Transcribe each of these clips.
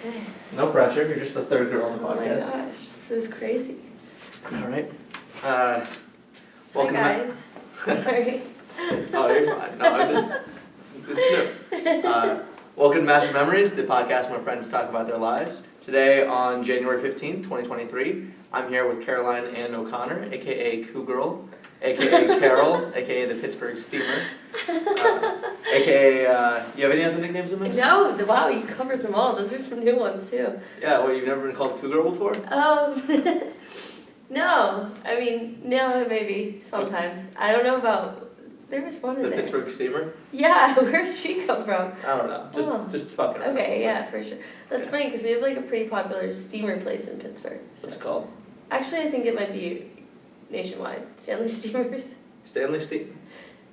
Okay. No pressure. You're just the third girl on the Oh podcast. my gosh, this is crazy. All right. Hi Welcome guys. Sorry. Oh, you're fine. No, it's new. Welcome to Master Memories, the podcast where friends talk about their lives. Today on January 15th, 2023, I'm here with Caroline Ann O'Connor, aka Coo Girl, aka Carol, aka the Pittsburgh Steamer, aka, you have any other nicknames in this? No, wow, you covered them all. Those are some new ones too. Yeah, well, you've never been called Coo Girl before? No. I mean, no, maybe sometimes. I don't know about. There was one in The there. Pittsburgh Steamer? Yeah, where'd she come from? I don't know. Just fucking around. Okay, yeah, for sure. That's Yeah. funny because we have like a pretty popular steamer place in Pittsburgh. So. What's it called? Actually, I think it might be nationwide. Stanley Steamers. Stanley Steamer?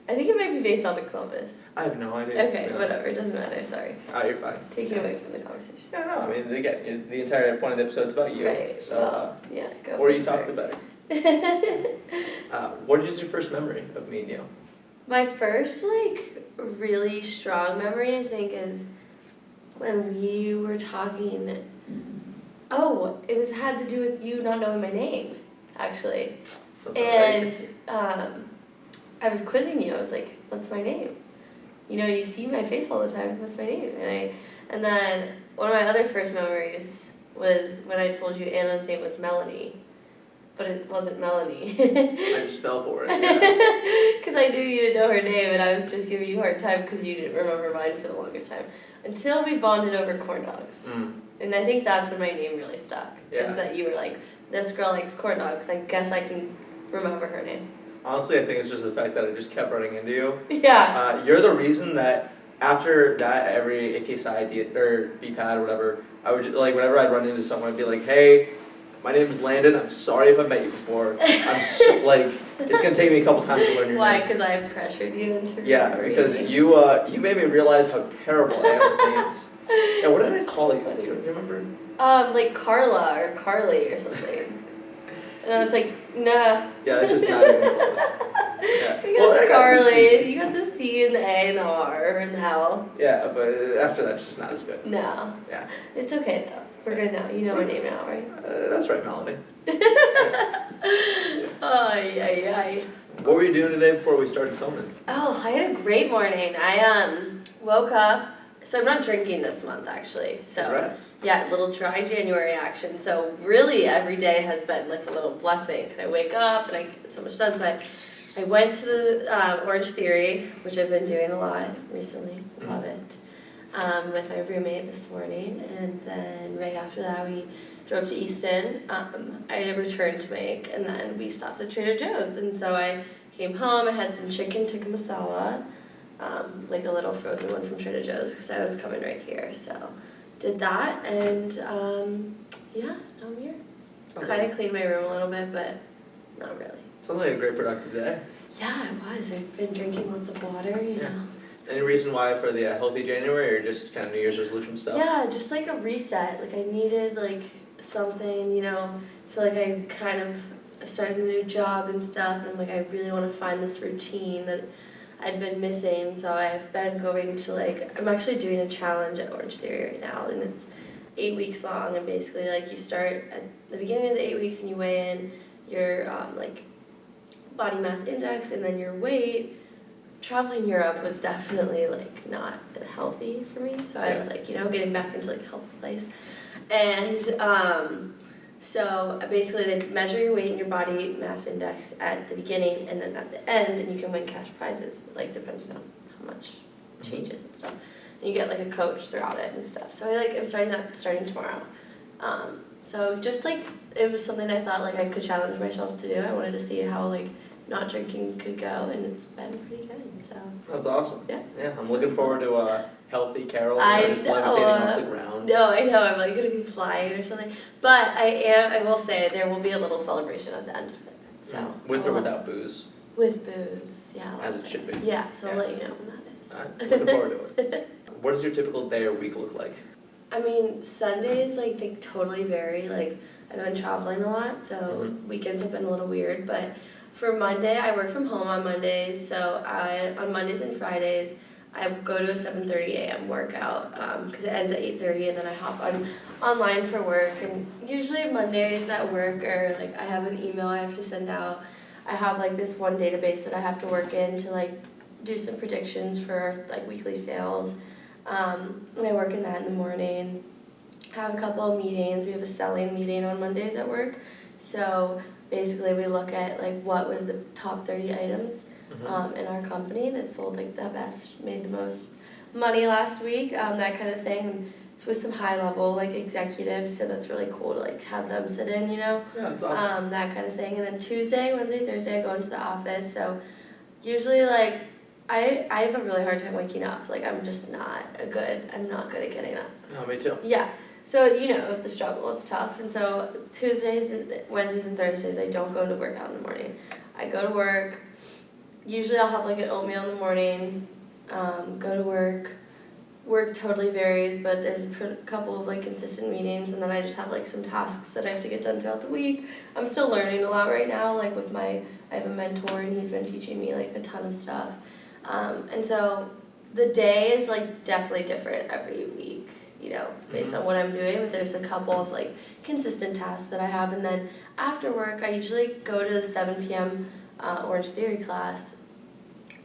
I think it might be based on the Columbus. I have no idea. Okay, whatever. It doesn't matter. Sorry. Oh, you're fine. Taking away from the conversation. Yeah, no, I mean, again, the entire point of the episode's about you. Right. So, well, yeah, go. or you talk the better. What is your first memory of me and you? My first, like, really strong memory, I think, is when we were talking. Oh, it had to do with you not knowing my name, actually. Sounds about right. And I was quizzing you. I was like, "What's my name?" You know, you see my face all the time. What's my name? And then one of my other first memories was when I told you Anna's name was Melanie, but it wasn't Melanie. I just fell for it. Yeah. Because I knew you didn't know her name, and I was just giving you a hard time because you didn't remember mine for the longest time. Until we bonded over corn dogs. And I think that's when my name really stuck. Yeah. It's that you were like, this girl likes corn dogs. I guess I can remember her name. Honestly, I think it's just the fact that I just kept running into you. Yeah. You're the reason that after that, every AK side or BPAD or whatever, I would just, like, whenever I'd run into someone, I'd be like, "Hey, my name's Landon. I'm sorry if I met you before. Like, it's gonna take me a couple times to learn your Why? name." Because I pressured you into Yeah, remembering because names. you made me realize how terrible I am with names. Yeah, what did I call you? Do you remember? Like Carla or Carly or something. And I was like, nah. Yeah, that's just not even close. Yeah. Because I got the C. Carly, you got the C and the A and the R and the L. Yeah, but after that, it's just not as good. No. Yeah. It's okay though. We're good now. You know my name now, right? That's right, Melanie. Oh, yeah. What were you doing today before we started filming? Oh, I had a great morning. I woke up. So I'm not drinking this month actually. So Congrats. yeah, little dry January action. So really every day has been like a little blessing because I wake up and I get so much done. So I went to the Orange Theory, which I've been doing a lot recently. Love it. With my roommate this morning, and then right after that we drove to Easton. I had a return to make, and then we stopped at Trader Joe's. And so I came home. I had some chicken tikka masala. Like a little frozen one from Trader Joe's because I was coming right here. So did that, and yeah, now I'm here. Kind of cleaned my room a little bit, but not really. Sounds like a great productive day. Yeah, it was. I've been drinking lots of water, you know. Any reason why for the healthy January or just kind of New Year's resolution stuff? Yeah, just like a reset. Like I needed like something, you know. I feel like I started a new job and stuff, and I'm like, I really want to find this routine that I'd been missing. So I've been going to I'm actually doing a challenge at Orange Theory right now, and it's 8 weeks long, and basically like you start at the beginning of the 8 weeks and you weigh in your like body mass index and then your weight. Traveling Europe was definitely like not healthy for me, so I was like, you know, getting back into like a healthy place. And so basically they measure your weight and your body mass index at the beginning and then at the end, and you can win cash prizes, like depending on how much changes and stuff. And you get like a coach throughout it and stuff. So I'm starting tomorrow. So just like it was something I thought like I could challenge myself to do. I wanted to see how like not drinking could go, and it's been pretty good. So That's awesome. Yeah. Yeah, I'm looking forward to healthy Carol. I Just know. levitating off the ground. No, I know, I'm like gonna be flying or something. But I will say there will be a little celebration at the end of it. So With or without booze? With booze, yeah. As it should be. Yeah, so I'll Yeah. let you know when that is. Alright, looking forward to it. What does your typical day or week look like? I mean, Sundays like they totally vary. Like I've been traveling a lot, so weekends have been a little weird. But for Monday, I work from home on Mondays. So on Mondays and Fridays, I go to a 7:30 a.m. workout because it ends at 8:30, and then I hop online for work. And usually Mondays at work are like I have an email I have to send out. I have like this one database that I have to work in to like do some predictions for like weekly sales. And I work in that in the morning. Have a couple of meetings. We have a selling meeting on Mondays at work. So basically we look at like what were the top 30 items in our company that sold like the best, made the most money last week, that kind of thing. And it's with some high level like executives, so that's really cool to like have them sit in, you know. Yeah, that's awesome. That kind of thing. And then Tuesday, Wednesday, Thursday I go into the office. So usually like I have a really hard time waking up. Like I'm not good at getting up. No, me too. Yeah. So, you know, the struggle, it's tough. And so Tuesdays, Wednesdays, and Thursdays, I don't go to work out in the morning. I go to work. Usually I'll have like an oatmeal in the morning, go to work. Work totally varies, but there's a couple of like consistent meetings, and then I just have like some tasks that I have to get done throughout the week. I'm still learning a lot right now, like with I have a mentor, and he's been teaching me like a ton of stuff. And so the day is like definitely different every week, you know, based on what I'm doing, but there's a couple of like consistent tasks that I have. And then after work I usually go to the 7 p.m. Orange Theory class,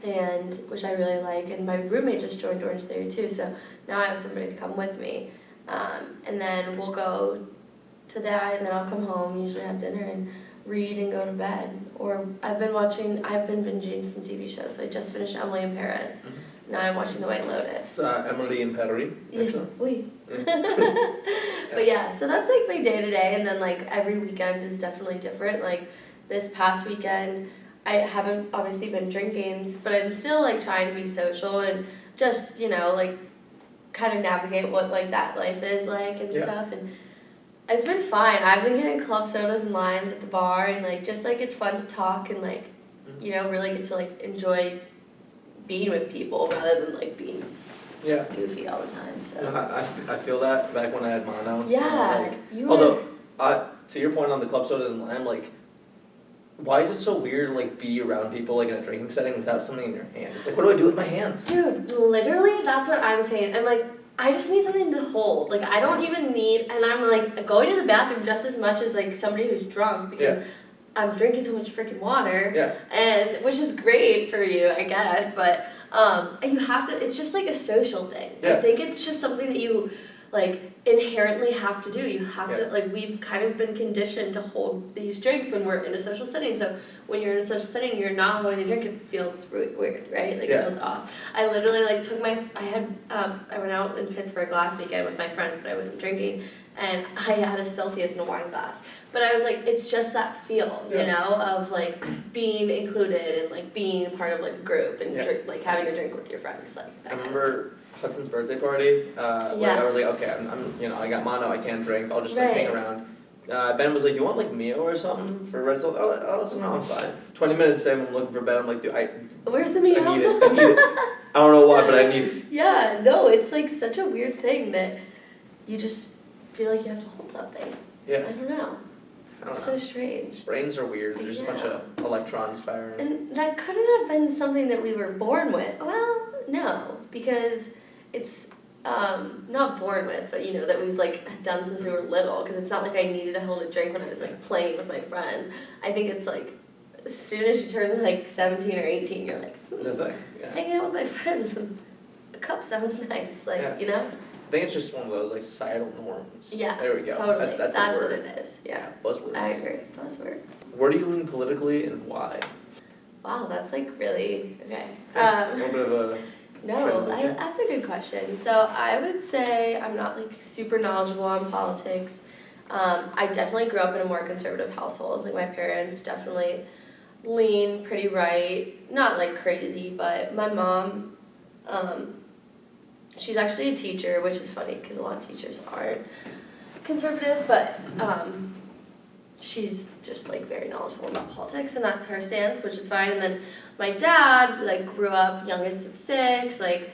and which I really like, and my roommate just joined Orange Theory too, so now I have somebody to come with me. And then we'll go to that, and then I'll come home, usually have dinner and read and go to bed. Or I've been binging some TV shows. So I just finished Emily in Paris. Now I'm watching The White Lotus. Emily in Paris, actually. Yeah, oui. But yeah, so that's like my day to day, and then like every weekend is definitely different. Like this past weekend, I haven't obviously been drinking, but I'm still like trying to be social and just, you know, like kind of navigate what like that life is like and stuff. And it's been fine. I've been getting club sodas and limes at the bar, and like just like it's fun to talk and like, you know, really get to like enjoy being with people rather than like being goofy all the time. So I feel that back when I had mono. Yeah, To your point on the club soda and lime, like, why is it so weird to like be around people like in a drinking setting without something in your hand? It's like, what do I do with my hands? Dude, literally, that's what I'm saying. I'm like, I just need something to hold. Like, I don't even need, and I'm like going to the bathroom just as much as like somebody who's drunk because I'm drinking so much freaking water. Yeah. And which is great for you, I guess, but you have to. It's just like a social thing. Yeah. I think it's just something that you like inherently have to do. You have to, like, we've kind of been conditioned to hold these drinks when we're in a social setting. So when you're in a social setting, you're not holding a drink, it feels really weird, right? Like it feels off. I literally like took I went out in Pittsburgh last weekend with my friends, but I wasn't drinking, and I had a Celsius in a wine glass. But I was like, it's just that feel, you know, of like being included and like being part of like a group and drink, like having a drink with your friends, like that. I remember Hudson's birthday party. Like I was like, okay, I'm you know, I got mono, I can't drink, I'll just like hang around. Ben was like, you want like Mio or something for Red Soul? Oh, no, I'm fine. 20 minutes in, I'm looking for Ben. I'm like, dude, where's the Mio? I need it. I don't know why, but I need it. Yeah, no, it's like such a weird thing that you just feel like you have to hold something. Yeah. I don't know. It's so strange. Brains are weird. There's just a bunch of electrons firing. And that couldn't have been something that we were born with. Well, no, because it's not born with, but you know, that we've like done since we were little, because it's not like I needed to hold a drink when I was like playing with my friends. I think it's like as soon as you turn like 17 or 18, you're like, The thing, hanging out with my friends, a cup sounds nice, like, you know? I think it's just one of those like societal norms. Yeah, there we go. Totally. That's what it is. Yeah. Buzzwords. I agree. Buzzwords. Where do you lean politically and why? Wow, that's like really okay. A little bit of a transition. That's a good question. So I would say I'm not like super knowledgeable on politics. I definitely grew up in a more conservative household. Like my parents definitely lean pretty right, not like crazy, but my mom, she's actually a teacher, which is funny because a lot of teachers aren't conservative, but she's just like very knowledgeable about politics, and that's her stance, which is fine. And then my dad like grew up youngest of 6, like,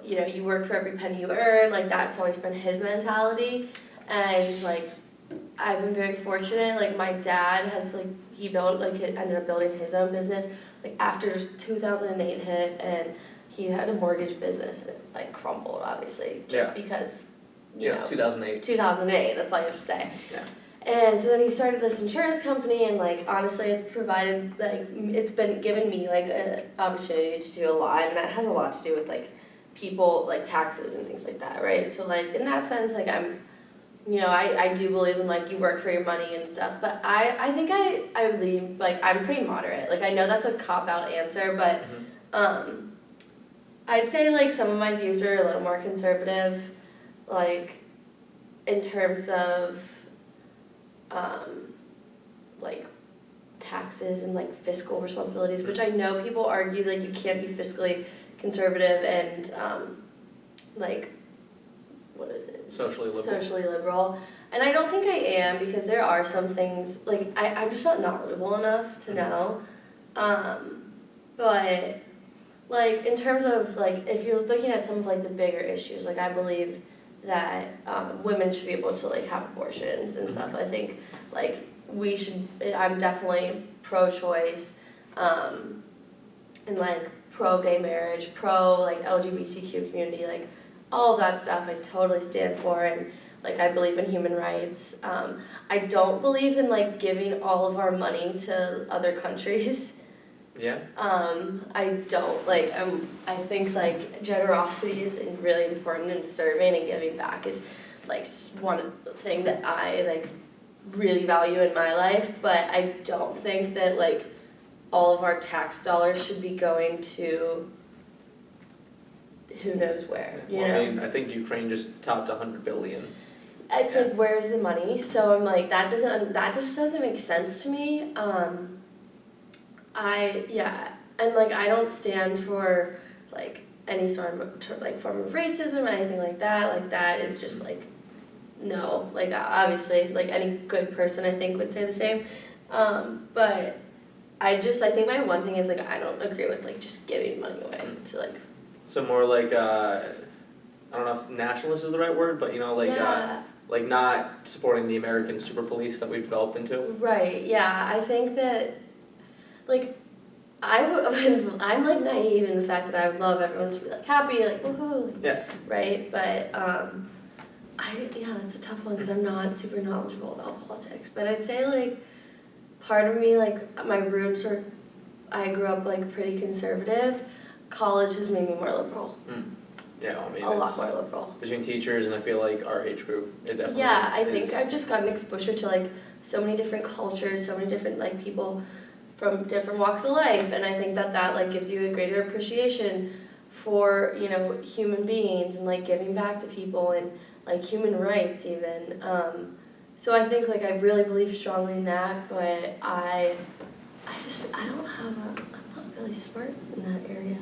you know, you work for every penny you earn, like that's always been his mentality. And like I've been very fortunate, like my dad has like ended up building his own business like after 2008 hit, and he had a mortgage business and it like crumbled, obviously, just because, you know, 2008. 2008, that's all you have to say. Yeah. And so then he started this insurance company, and like honestly, it's provided it's been given me like an opportunity to do a lot, and that has a lot to do with like people, like taxes and things like that, right? So like in that sense, like I do believe in like you work for your money and stuff, but I think I believe like I'm pretty moderate. Like I know that's a cop-out answer, but I'd say like some of my views are a little more conservative, like in terms of like taxes and like fiscal responsibilities, which I know people argue like you can't be fiscally conservative and like what is it? Socially liberal. Socially liberal. And I don't think I am, because there are some things like I'm just not knowledgeable enough to know. But like in terms of like if you're looking at some of like the bigger issues, like I believe that women should be able to like have abortions and stuff. I think like we should. I'm definitely pro-choice, and like pro-gay marriage, pro like LGBTQ community, like all of that stuff. I totally stand for, and like I believe in human rights. I don't believe in like giving all of our money to other countries. Yeah. I don't like. I think like generosity is really important, and serving and giving back is like one thing that I like really value in my life. But I don't think that like all of our tax dollars should be going to who knows where. You know? I mean, I think Ukraine just topped 100 billion. It's like, where's the money? So I'm like, that just doesn't make sense to me. And like I don't stand for like any sort of like form of racism or anything like that. Like that is just like no. Like obviously, like any good person I think would say the same. But I think my one thing is like I don't agree with like just giving money away to like. So more like I don't know if nationalist is the right word, but you know like like not supporting the American super police that we've developed into. Right. Yeah. I think that like. I'm like naive in the fact that I would love everyone to be like happy, like woohoo. Yeah. Right, but that's a tough one because I'm not super knowledgeable about politics. But I'd say like part of me, like my roots are, I grew up like pretty conservative. College has made me more liberal. Yeah, I mean a lot more liberal. Between teachers and I feel like our age group, it definitely. Yeah, I think I've just gotten exposure to like so many different cultures, so many different like people from different walks of life, and I think that like gives you a greater appreciation for, you know, human beings and like giving back to people and like human rights even. So I think like I really believe strongly in that, but I'm not really smart in that area.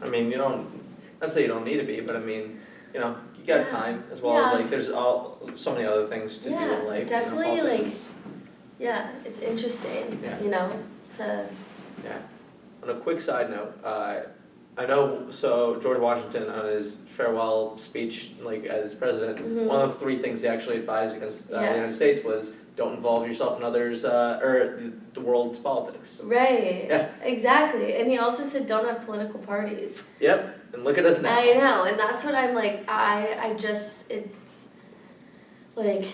I mean, you don't, not say you don't need to be, but I mean, you know, you got time as well as like there's so many other things to do in life. Definitely, you know, like, it's interesting, you know, to. Yeah. On a quick side note, I know, so George Washington on his farewell speech, like as president, one of the 3 things he actually advised against the United States was don't involve yourself in others, or the world's politics. Right. Yeah. Exactly. And he also said don't have political parties. Yep. And look at us now. I know, and that's what I'm like, it's like,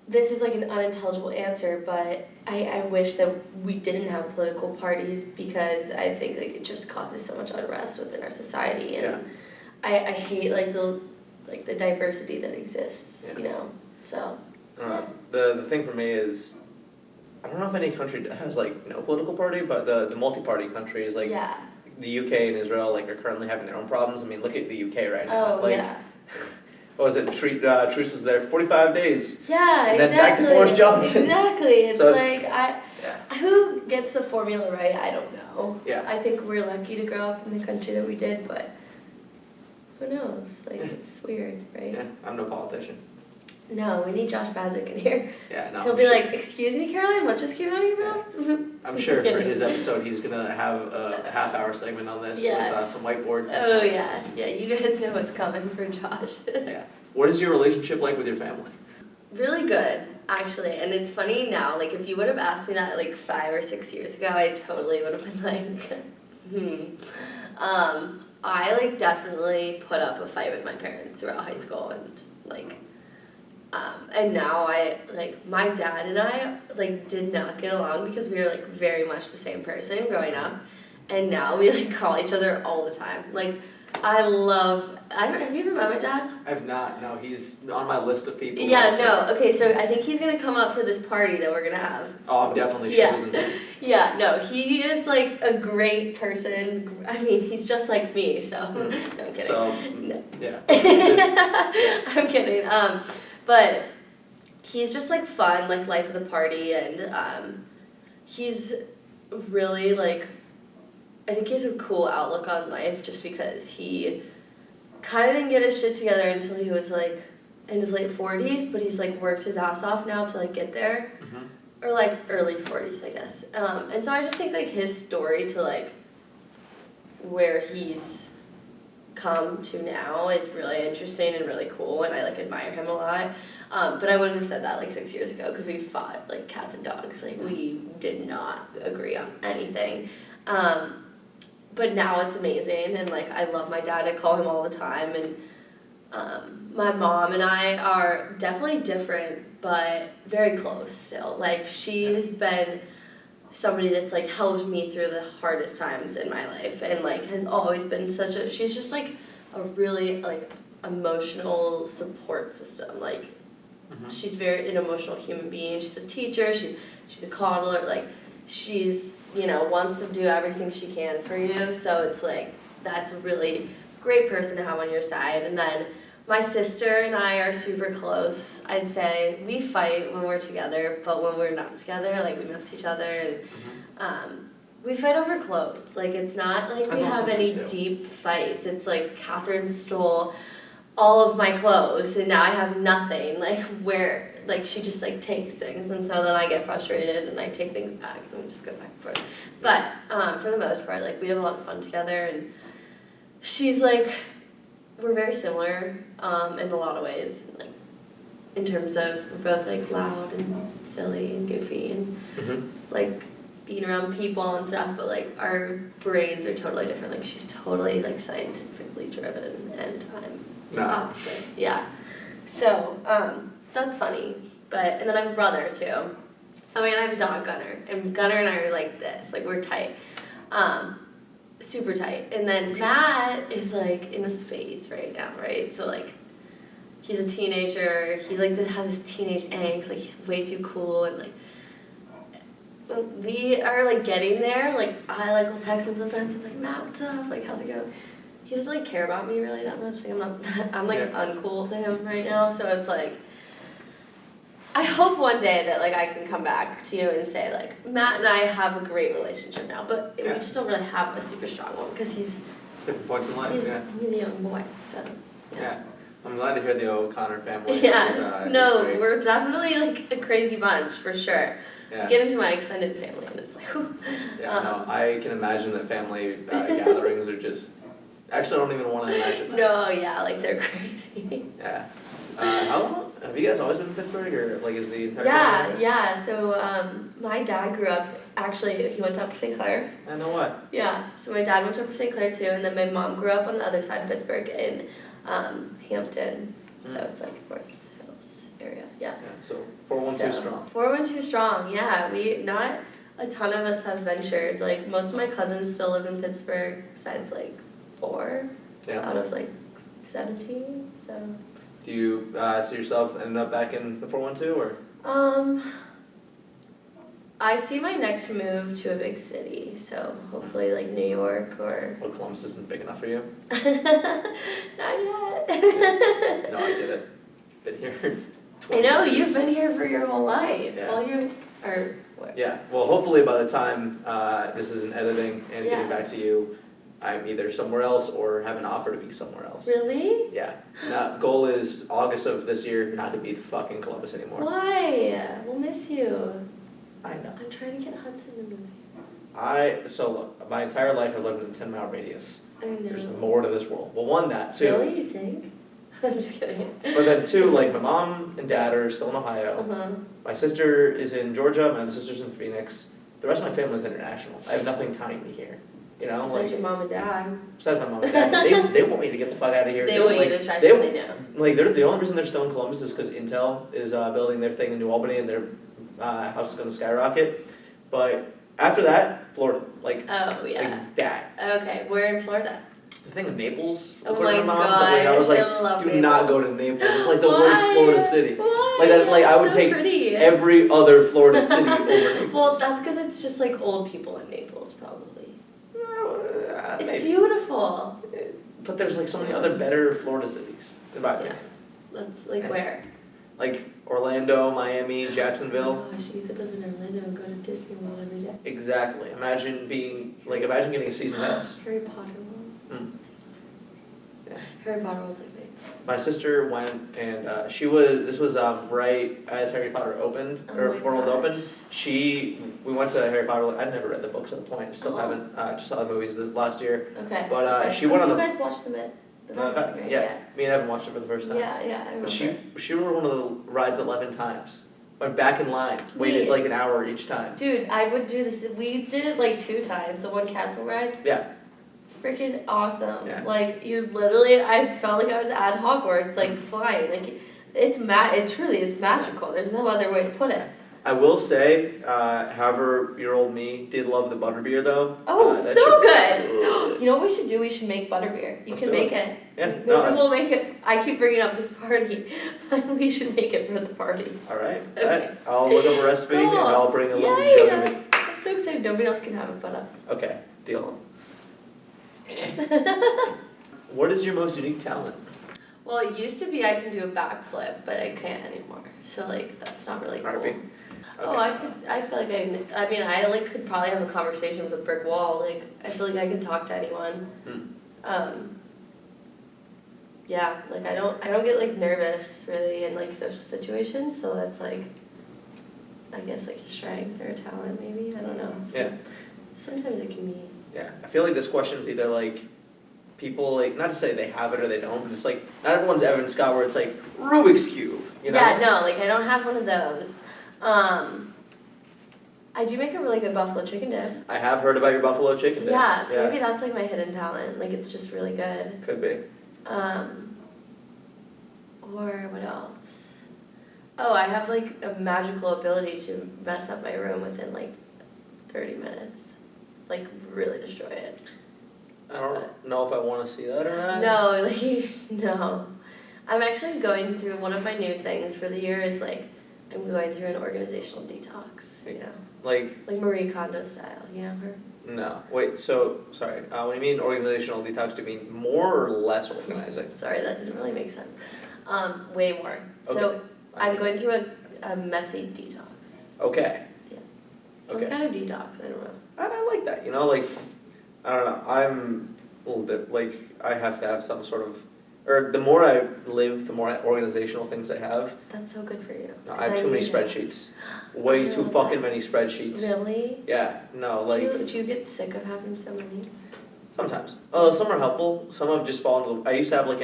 this is like an unintelligible answer, but I wish that we didn't have political parties because I think like it just causes so much unrest within our society, and I hate like the diversity that exists, you know. So. The thing for me is, I don't know if any country has like no political party, but the multi-party countries like the UK and Israel like are currently having their own problems. I mean, look at the UK right now. What was it? Truce was there for 45 days. Yeah, and then back to Boris Johnson. Exactly. It's so like who gets the formula right? I don't know. Yeah. I think we're lucky to grow up in the country that we did, but who knows? Like it's weird, right? Yeah, I'm no politician. No, we need Josh Badzik in here. Yeah, no. He'll be like, "Excuse me, Caroline, what just came out of your mouth?" I'm sure for his episode, he's gonna have a half-hour segment on this with some whiteboards. And yeah. You guys know what's coming for Josh. Yeah. What is your relationship like with your family? Really good, actually. And it's funny now. Like, if you would have asked me that like 5 or 6 years ago, I totally would have been like, I like definitely put up a fight with my parents throughout high school and now my dad and I like did not get along because we were like very much the same person growing up, and now we like call each other all the time. Like have you ever met my dad? I've not. No, he's on my list of people. Yeah, no. Okay, so I think he's gonna come up for this party that we're gonna have. Oh, I'm definitely Yeah. choosing. Yeah, no, he is like a great person. I mean, he's just like me, so no, I'm kidding. So, No. yeah. I'm kidding. But he's just like fun, like life of the party, and he's really like, I think he has a cool outlook on life just because he kind of didn't get his shit together until he was like in his late 40s, but he's like worked his ass off now to like get there. Mhm. Or like early 40s, I guess. And so I just think like his story to like where he's come to now is really interesting and really cool, and I like admire him a lot. But I wouldn't have said that like 6 years ago because we fought like cats and dogs. Like we did not agree on anything. But now it's amazing, and like I love my dad. I call him all the time, and my mom and I are definitely different, but very close still. Like she has been somebody that's like helped me through the hardest times in my life, and like has always been she's just like a really like emotional support system. Like she's an emotional human being. She's a teacher. She's a coddler. Like she's wants to do everything she can for you. So it's like that's a really great person to have on your side. And then my sister and I are super close. I'd say we fight when we're together, but when we're not together, like we miss each other, and we fight over clothes. Like it's not like we have any deep fights. It's like Catherine stole all of my clothes and now I have nothing. Like she just like takes things, and so then I get frustrated and I take things back and we just go back and forth. But for the most part, like we have a lot of fun together, and she's like, we're very similar in a lot of ways, like in terms of we're both like loud and silly and goofy and like being around people and stuff, but like our brains are totally different. Like she's totally like scientifically driven and I'm the opposite. Yeah. So that's funny. And then I have a brother too. I mean, I have a dog, Gunner, and Gunner and I are like this. Like we're tight. Super tight. And then Matt is like in this phase right now, right? So like he's a teenager. He's like has this teenage angst. Like he's way too cool, and like we are like getting there. Like I like will text him sometimes and like, Matt, what's up? Like how's it going? He doesn't like care about me really that much. Like I'm like uncool to him right now. So it's like I hope one day that like I can come back to you and say like Matt and I have a great relationship now, but we just don't really have a super strong one because he's different points in life. He's a young boy, so yeah. I'm glad to hear the O'Connor family. Yeah, no, we're definitely like a crazy bunch for sure. Yeah. Get into my extended family and it's like, whew. Yeah, no, I can imagine that family gatherings are just. Actually, I don't even want to imagine that. No, yeah, like they're crazy. Yeah. How long have you guys always been in Pittsburgh, or like is the entire family? Yeah. So my dad grew up. Actually, he went to Upper St. Clair. I know what. Yeah. So my dad went to Upper St. Clair too, and then my mom grew up on the other side of Pittsburgh in Hampton. So it's like North Hills area. Yeah. So 412 strong. 412 strong. Yeah. Not a ton of us have ventured. Like most of my cousins still live in Pittsburgh, besides like 4 out of like 17. So. Do you see yourself ending up back in the 412 or? I see my next move to a big city, so hopefully like New York or. Well, Columbus isn't big enough for you. Not yet. No, I get it. Been here. I know you've been here for your whole life. Yeah. Well, you are. What? Yeah. Well, hopefully by the time this is in editing and getting back to you, I'm either somewhere else or have an offer to be somewhere else. Really? Yeah. Now, goal is August of this year not to be fucking Columbus anymore. Why? We'll miss you. I know. I'm trying to get Hudson to move here. So look, my entire life I've lived in a 10-mile radius. I know. There's more to this world. Well, one, that, two. Really? You think? I'm just kidding. But then two, like my mom and dad are still in Ohio. Uh-huh. My sister is in Georgia. My other sister's in Phoenix. The rest of my family is international. I have nothing tying me here. You know, Besides your mom and dad. besides my mom and dad, they want me to get the fuck out of here They too. want Like, you to try they- something new. Like the only reason they're still in Columbus is because Intel is building their thing in New Albany and their house is going to skyrocket. But after that, Florida, like Oh, yeah. like that. Okay, we're in Florida. The thing in Naples, Oh according my to my mom, but like, I was gosh, like, I love do Naples. not go to Naples. It's like the worst Why? Florida city. Why? I would It's so take pretty. Every other Florida city over Naples. Well, that's because it's just like old people in Naples, probably. It's Maybe. beautiful. But there's like so many other better Florida cities, in my opinion. That's like Yeah. where? Like Orlando, Miami, Jacksonville. Oh gosh, you could live in Orlando and go to Disney World every day. Exactly. Imagine getting a season pass. Harry Potter World. Mm. Yeah. Harry Potter World's like me. My sister went and this was right as Harry Potter opened, Oh or my World gosh. opened. We went to Harry Potter, I'd never read the books at the point, still Oh. haven't, just saw the movies this last year. Okay. But, okay. she went on You the- guys watched the movie, right? yeah, me and Evan watched it for the first time. Yeah, yeah, I remember. But she rode one of the rides 11 times. Went back in line, waited Wait. like an hour each time. Dude, I would do this. We did it like 2 times. The one castle ride. Yeah. Freaking awesome. Yeah. Like you're literally, I felt like I was at Hogwarts, like flying. Like it truly is magical. There's no other way to put it. I will say, however-year-old me did love the butterbeer though. Oh, That so shit- good. You know what we should do? We should make butterbeer. You Let's can do make it. Yeah, Maybe no, we'll make it. I keep bringing up this party, but we should make it for the party. all right. Okay. I'll look up a recipe and Cool. I'll bring a little Yeah, jug yeah. of it. I'm so excited. Nobody else can have it but us. Okay, deal. What is your most unique talent? Well, it used to be I can do a backflip, but I can't anymore. So like that's not really cool. RP? Oh, Okay. I could. I feel like I mean, I like could probably have a conversation with a brick wall. Like I feel like I can talk to anyone. Yeah, like I don't get like nervous really in like social situations. So that's like, I guess like a strength or a talent maybe. I don't know. So Yeah. Sometimes it can be. Yeah, I feel like this question is either like people like not to say they have it or they don't, but it's like not everyone's Evan Scott where it's like Rubik's cube, you know? Yeah, no, like I don't have one of those. I do make a really good buffalo chicken dip. I have heard about your buffalo chicken dip. Yeah, so maybe that's like my hidden talent. Like it's just really good. Could be. Or what else? Oh, I have like a magical ability to mess up my room within like 30 minutes. Like really destroy it. I don't know if I want to see that or not. No, like no. I'm actually going through one of my new things for the year is like I'm going through an organizational detox, you know. Like Marie Kondo style, you know her? no. Wait, so sorry. When you mean organizational detox, do you mean more or less organizing? Sorry, that didn't really make sense. Way more. So Okay. I'm going through a messy detox. Okay. Some Okay. kind of detox, I don't know. I like that. You know, like I don't know. I'm a little bit like I have to have some sort of, or the more I live, the more organizational things I have. That's so good for you. No, 'Cause I have too many need it. spreadsheets. Way I too love fucking that. many spreadsheets. Really? Yeah. No, like Do you get sick of having so many? sometimes. Some are helpful. Some have just fallen. I used to have like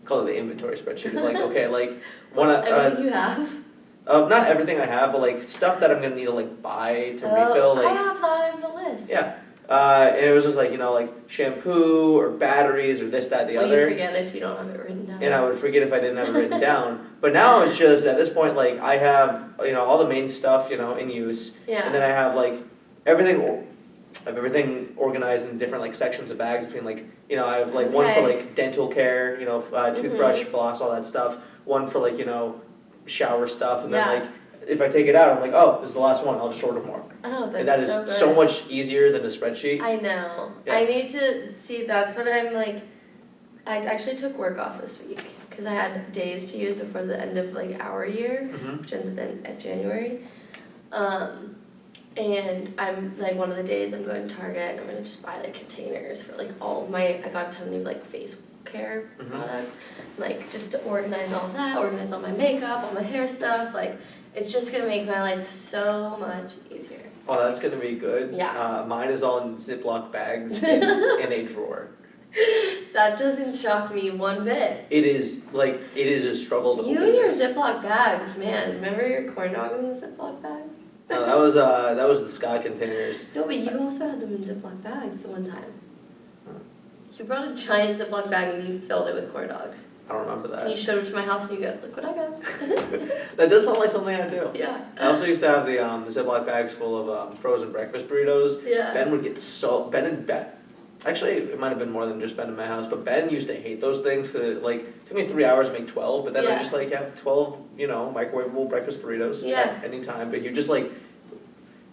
call it the inventory spreadsheet. Like okay, like Everything you have? not everything I have, but like stuff that I'm gonna need to like buy to refill. I Like have that on the list. yeah. And it was just like, you know, like shampoo or batteries or this, that, the Well, other. you forget if you don't have it written down. And I would forget if I didn't have it written down. But now it's just, at this point, like, I have, you know, all the main stuff, you know, in use. Yeah. And then I have, like, everything, I have everything organized in different, like, sections of bags between, like, you know, I have, like, one for, Okay. like, dental care, you know, toothbrush, floss, all that stuff. One for, like, you know, shower stuff. And then, Yeah. like, if I take it out, I'm like, oh, this is the last one. I'll just order more. Oh, that's And that is so good. so much easier than a spreadsheet. I know. Yeah. I need to see. That's what I'm like. I actually took work off this week because I had days to use before the end of like our year, Mm-hmm. which ends at January. And I'm like one of the days I'm going to Target and I'm gonna just buy like containers for like all of my. I got a ton of new like face care Mhm. products, like just to organize all that, organize all my makeup, all my hair stuff. Like it's just gonna make my life so much easier. Oh, that's gonna be good. Yeah. Mine is all in Ziploc bags in a drawer. That doesn't shock me one bit. It is a struggle to You open and your this. Ziploc bags, man. Remember your corn dogs in the Ziploc bags? No, that was the Scott containers. No, but you also had them in Ziploc bags the one time. You brought a giant Ziploc bag and you filled it with corn dogs. I don't remember And you that. showed them to my house and you go, look what I got. That does sound like something I do. Yeah. I also used to have the Ziploc bags full of frozen breakfast burritos. Yeah. Ben would get Ben and Ben. Actually, it might have been more than just Ben in my house, but Ben used to hate those things. Cause it took me 3 hours to make 12, but then I just have 12, microwavable breakfast burritos at any time. But you just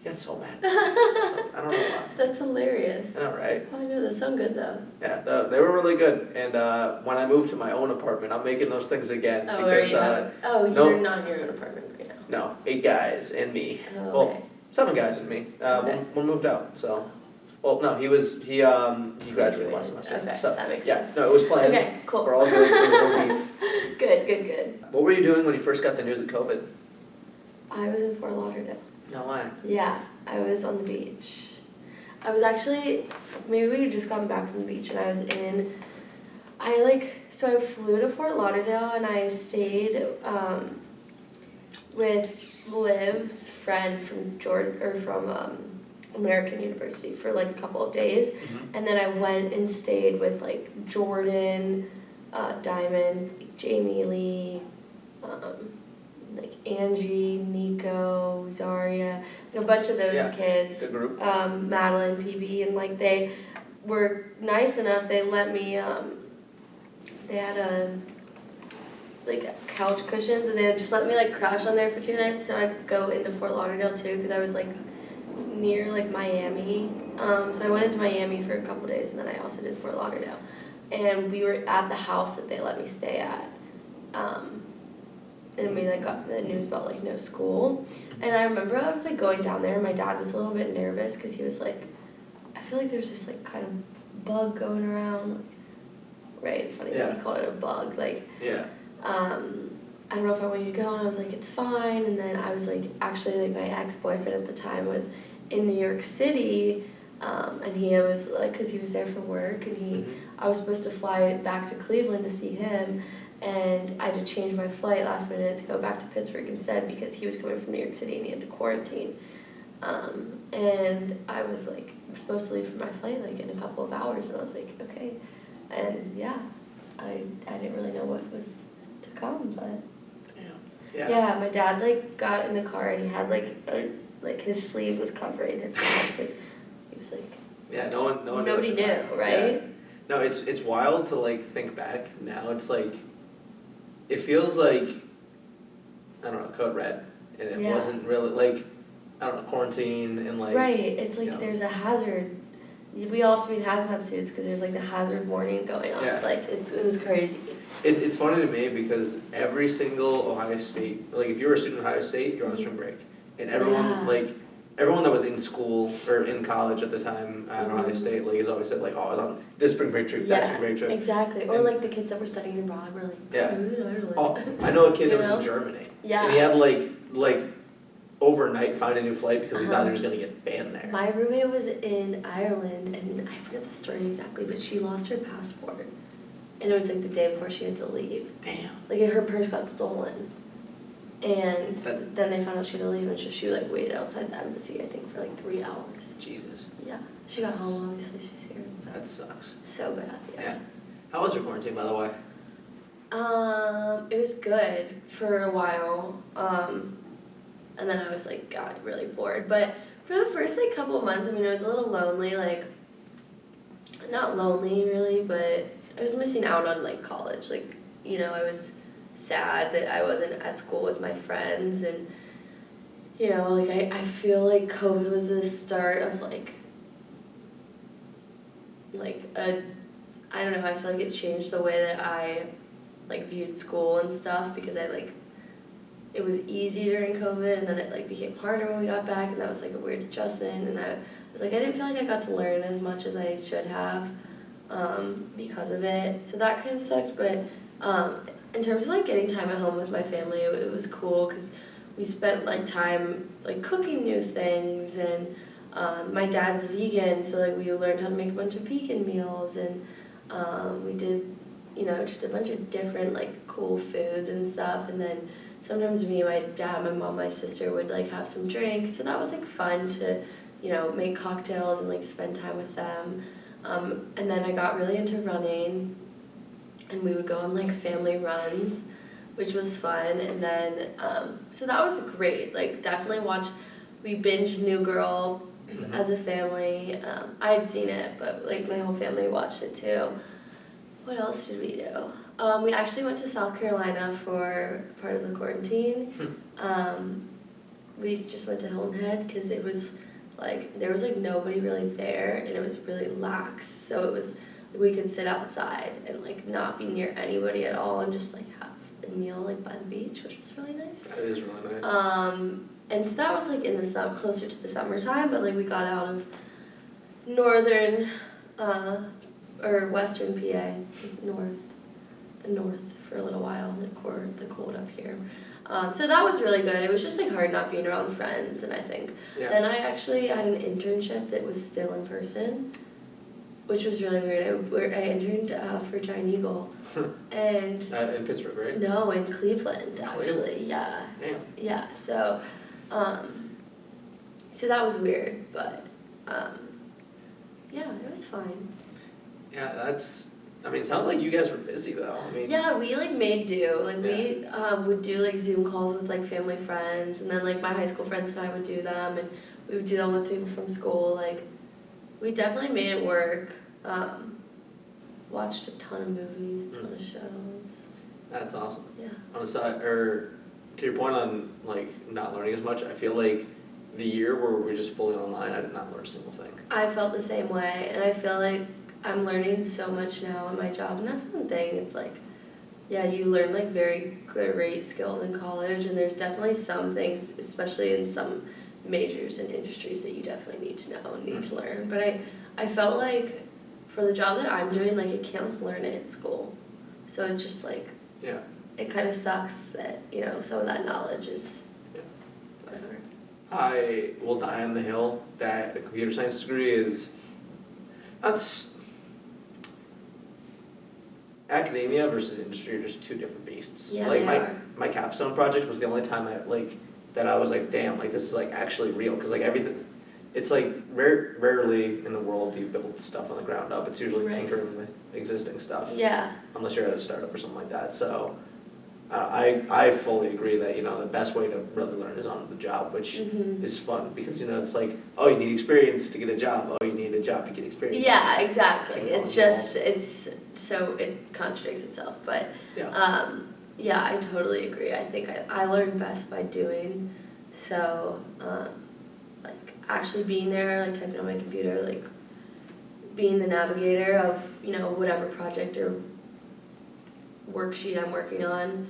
he got so mad. I don't know why. That's hilarious. I know, right? Oh, I know, they sound good though. Yeah, they were really good. And when I moved to my own apartment, I'm making those things again. Oh, because, you're not in your own apartment right now. No, 8 guys and me. Oh, Well, okay. 7 guys and me. Okay. One moved out, so. Well, no, he graduated last semester. Okay, So, that makes yeah, sense. no, it was planned. Okay, cool. We're all good. There's no beef. Good. What were you doing when you first got the news of COVID? I was in Fort Lauderdale. No way. Yeah, I was on the beach. I was actually, maybe we had just gotten back from the beach and so I flew to Fort Lauderdale and I stayed with Liv's friend from American University for a couple of days. Mm-hmm. And then I went and stayed with Jordan, Diamond, Jamie Lee, Angie, Nico, Zaria, a bunch of those kids. Good group. Madeline, PB, and they were nice enough. They let me. They had couch cushions, and they just let me crash on there for 2 nights, so I could go into Fort Lauderdale too, because I was near Miami. So I went into Miami for a couple days, and then I also did Fort Lauderdale, and we were at the house that they let me stay at. And we got the news about no school, and I remember I was going down there and my dad was a little bit nervous because he was I feel like there's this kind of bug going around, right? Funny that he called it a bug, Yeah. I don't know if I want you to go, and I was it's fine, and then I was actually my ex-boyfriend at the time was in New York City, and he was because he was there for work, and I was supposed to fly back to Cleveland to see him. And I had to change my flight last minute to go back to Pittsburgh instead because he was coming from New York City and he had to quarantine. And I was supposed to leave for my flight in a couple of hours, and I was okay. And I didn't really know what was to come, but yeah, my dad got in the car and he had his sleeve was covering his mouth because he was nobody knew, right? Yeah. No, it's wild to think back now. It's it feels I don't know, code red, and it wasn't really I don't know, quarantine and right. It's there's a hazard. We all have to be in hazmat suits because there's the hazard warning going on. Yeah. It was crazy. It's funny to me because every single Ohio State, if you were a student at Ohio State, you're on spring break, and everyone everyone that was in school or in college at the time at Ohio State has always said I was on this spring break trip, that spring break trip. Exactly. Or the kids that were studying abroad were Oh, I know a kid that was in Germany. Yeah. And he had overnight find a new flight because he thought he was gonna get banned there. My roommate was in Ireland, and I forget the story exactly, but she lost her passport, and it was the day before she had to leave. Damn. Her purse got stolen. And then they found out she had to leave, and so she waited outside the embassy, I think, for 3 hours. Jesus. Yeah. She got home, obviously, she's here. That sucks. So bad, Yeah. How was your quarantine, by the way? It was good for a while. And then I was got really bored. But for the first couple of months, it was a little lonely, not lonely really, but I was missing out on college. I was sad that I wasn't at school with my friends, and I feel COVID was the start of I don't know, I feel it changed the way that I viewed school and stuff, because it was easy during COVID, and then it became harder when we got back, and that was a weird adjustment, and I was I didn't feel I got to learn as much as I should have because of it, so that kind of sucked. But in terms of getting time at home with my family, it was cool because we spent time cooking new things, and my dad's vegan, so we learned how to make a bunch of vegan meals, and we did just a bunch of different cool foods and stuff, and then sometimes me, my dad, my mom, my sister would like have some drinks. So that was like fun to, you know, make cocktails and like spend time with them. And then I got really into running, and we would go on like family runs, which was fun. And then, so that was great. Like definitely we binged New Girl as a family. I had seen it, but like my whole family watched it too. What else did we do? We actually went to South Carolina for part of the quarantine. We just went to Hilton Head because it was like, there was like nobody really there, and it was really lax. So it was, we could sit outside and like not be near anybody at all and just like have a meal like by the beach, which was really nice. That is really nice. And so that was like in the closer to the summertime, but like we got out of northern, or western PA, the north for a little while, the cold up here. So that was really good. It was just like hard not being around friends, and I think. Yeah. Then I actually had an internship that was still in person, which was really weird. I interned for Giant Eagle, and In Pittsburgh, right? no, in Cleveland actually. Yeah. Damn. Yeah. So, so that was weird, but yeah, it was fine. Yeah, it sounds like you guys were busy though. I mean, Yeah, we like made do. Like we Yeah. would do like Zoom calls with like family friends, and then like my high school friends and I would do them, and we would do them with people from school. Like we definitely made it work. Watched a ton of movies, ton of shows. That's awesome. Yeah. On the side, or to your point on like not learning as much, I feel like the year where we're just fully online, I did not learn a single thing. I felt the same way, and I feel like I'm learning so much now in my job, and that's the thing. It's like, yeah, you learn like very great skills in college, and there's definitely some things, especially in some majors and industries, that you definitely need to know and need to learn. But I felt like for the job that I'm doing, like I can't like learn it in school, so it's just like, Yeah. it kind of sucks that, you know, some of that knowledge is whatever. I will die on the hill that a computer science degree is academia versus industry are just two different beasts. Yeah, like they are. my capstone project was the only time that I was like, damn, like this is like actually real, because like everything, it's like rarely in the world do you build stuff on the ground up. It's usually Right. tinkering with existing stuff, Yeah. unless you're at a startup or something like that. So I fully agree that, you know, the best way to really learn is on the job, which Mhm. is fun, because, you know, it's like, oh, you need experience to get a job. Oh, you need a job to get experience. Yeah, exactly. Like, It's just, it's, so it contradicts itself, but Yeah. yeah, I totally agree. I think I learn best by doing, so like actually being there, like typing on my computer, like being the navigator of, you know, whatever project or worksheet I'm working on,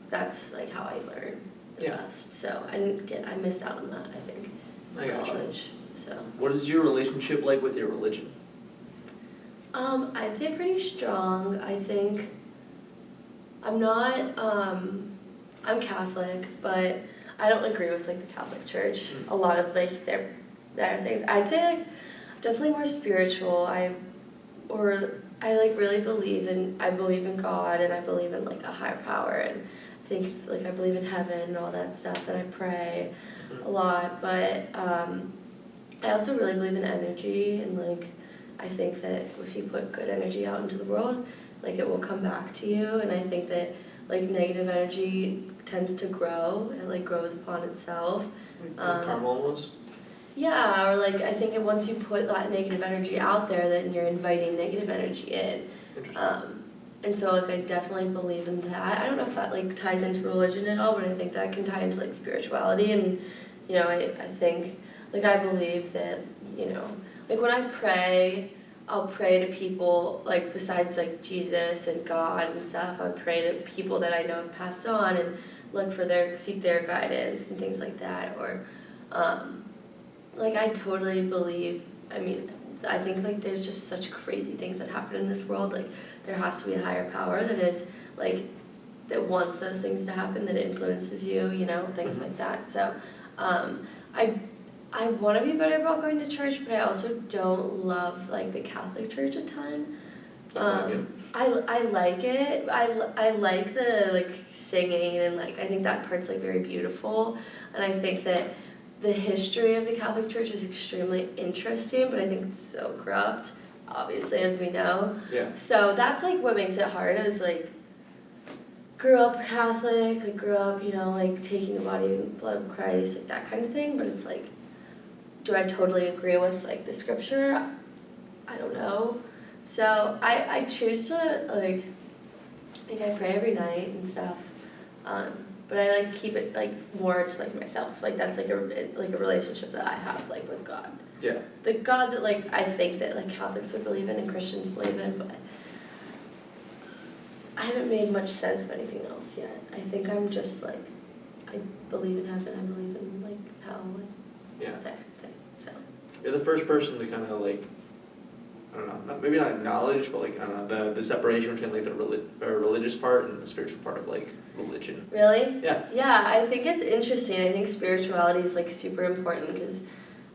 that's like how I learn the Yeah. best. So I missed out on that, I think, I in gotcha. college. So What is your relationship like with your religion? I'd say pretty strong. I think I'm not, I'm Catholic, but I don't agree with like the Catholic Church. A lot of like their things. I'd say like definitely more spiritual. I like really believe in God, and I believe in like a higher power, and I think like I believe in heaven and all that stuff, and I pray a lot, but I also really believe in energy, and like I think that if you put good energy out into the world, like it will come back to you, and I think that like negative energy tends to grow, it like grows upon itself. Karma almost? Yeah, or like I think that once you put that negative energy out there, then you're inviting negative energy in. Interesting. And so like I definitely believe in that. I don't know if that like ties into religion at all, but I think that can tie into like spirituality, and you know, I think like I believe that, you know, like when I pray, I'll pray to people like besides like Jesus and God and stuff. I pray to people that I know have passed on and seek their guidance and things like that. Or like I totally believe, I mean, I think like there's just such crazy things that happen in this world. Like there has to be a higher power that is like that wants those things to happen, that influences you, you know, things like that. So I want to be better about going to church, but I also don't love like the Catholic Church a ton. I like it. I like the like singing and like I think that part's like very beautiful, and I think that the history of the Catholic Church is extremely interesting, but I think it's so corrupt, obviously, as we know. Yeah. So that's like what makes it hard is like grew up Catholic, like grew up, like taking the body and blood of Christ, like that kind of thing, but it's like, do I totally agree with like the scripture? I don't know. So I choose to like, I think I pray every night and stuff, but I like keep it like more to like myself. Like that's like a relationship that I have like with God. Yeah. The God that like I think that like Catholics would believe in and Christians believe in, but I haven't made much sense of anything else yet. I think I'm just like, I believe in heaven. I believe in like hell and that kind of thing. So You're the first person to kind of like, I don't know, maybe not acknowledge, but like I don't know the separation between like the religious part and the spiritual part of like religion. really? Yeah. Yeah, I think it's interesting. I think spirituality is like super important because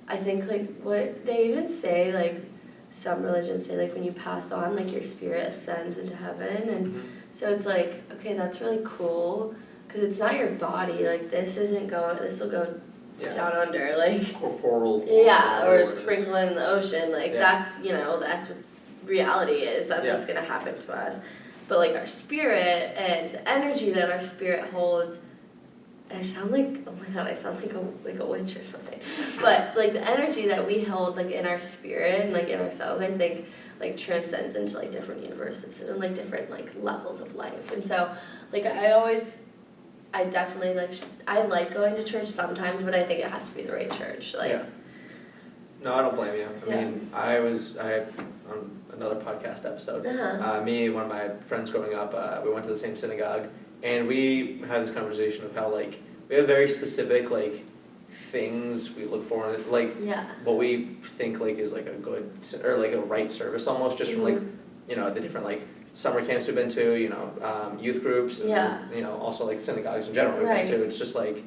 I think like what they even say like some religions say like when you pass on like your spirit ascends into heaven and so it's like okay that's really cool because it's not your body like this will go down under like corporal or sprinkle in the ocean like that's that's what reality is that's what's gonna happen to us but like our spirit and the energy that our spirit holds. I sound like, oh my god, I sound like a witch or something. But like the energy that we hold like in our spirit and like in ourselves, I think like transcends into like different universes and like different like levels of life. And so like I definitely like I like going to church sometimes, but I think it has to be the right church. Like No, I don't blame you. I mean, I on another podcast episode. Me and one of my friends growing up, we went to the same synagogue. And we had this conversation of how, like, we have very specific, like, things we look for, in like, what we think, like, is, like, a good, or, like, a right service almost, just from, like, the different, like, summer camps we've been to, youth groups, and, also, like, synagogues in general we've been to. It's just, like,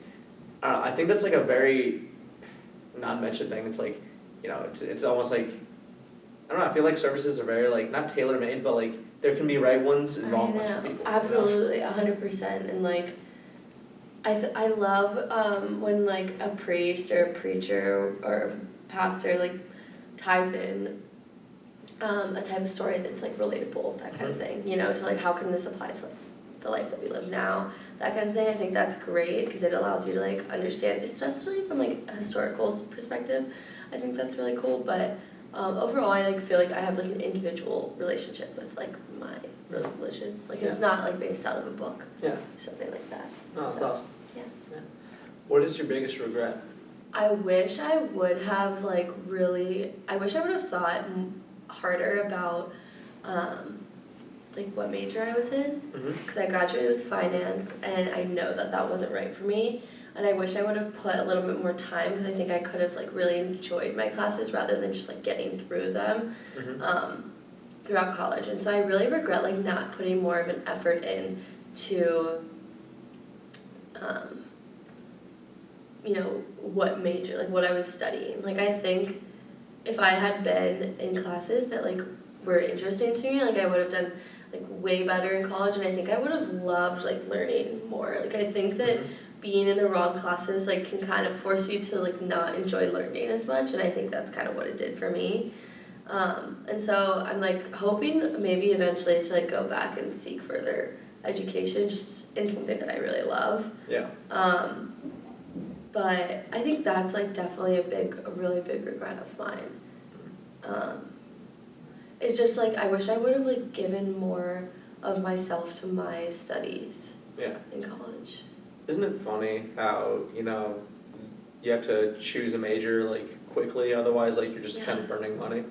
I don't know, I think that's, like, a very non-mentioned thing. It's, like, it's almost, like, I don't know, I feel like services are very, like, not tailor-made, but, like, there can be right ones involve a bunch of people. Absolutely, 100%. And like, I love when like a priest or a preacher or a pastor like ties in a type of story that's like relatable, that kind of thing. To like how can this apply to like the life that we live now, that kind of thing. I think that's great because it allows you to like understand, especially from like a historical perspective. I think that's really cool, but. Overall, I like feel like I have like an individual relationship with like my religion. Like it's not like based out of a book. Or something like that. No, that's awesome. Yeah. What is your biggest regret? I wish I would have like I wish I would have thought harder about like what major I was in because I graduated with finance and I know that wasn't right for me. And I wish I would have put a little bit more time because I think I could have like really enjoyed my classes rather than just like getting through them throughout college. And so I really regret like not putting more of an effort in to what major, like what I was studying. Like I think if I had been in classes that like were interesting to me, like I would have done like way better in college and I think I would have loved like learning more. Like I think that being in the wrong classes like can kind of force you to like not enjoy learning as much and I think that's kind of what it did for me. And so I'm like hoping maybe eventually to like go back and seek further education just in something that I really love. But I think that's like definitely a really big regret of mine. It's just like I wish I would have like given more of myself to my studies in college. Isn't it funny how, you have to choose a major, like, quickly, otherwise, like, you're just kind of burning money?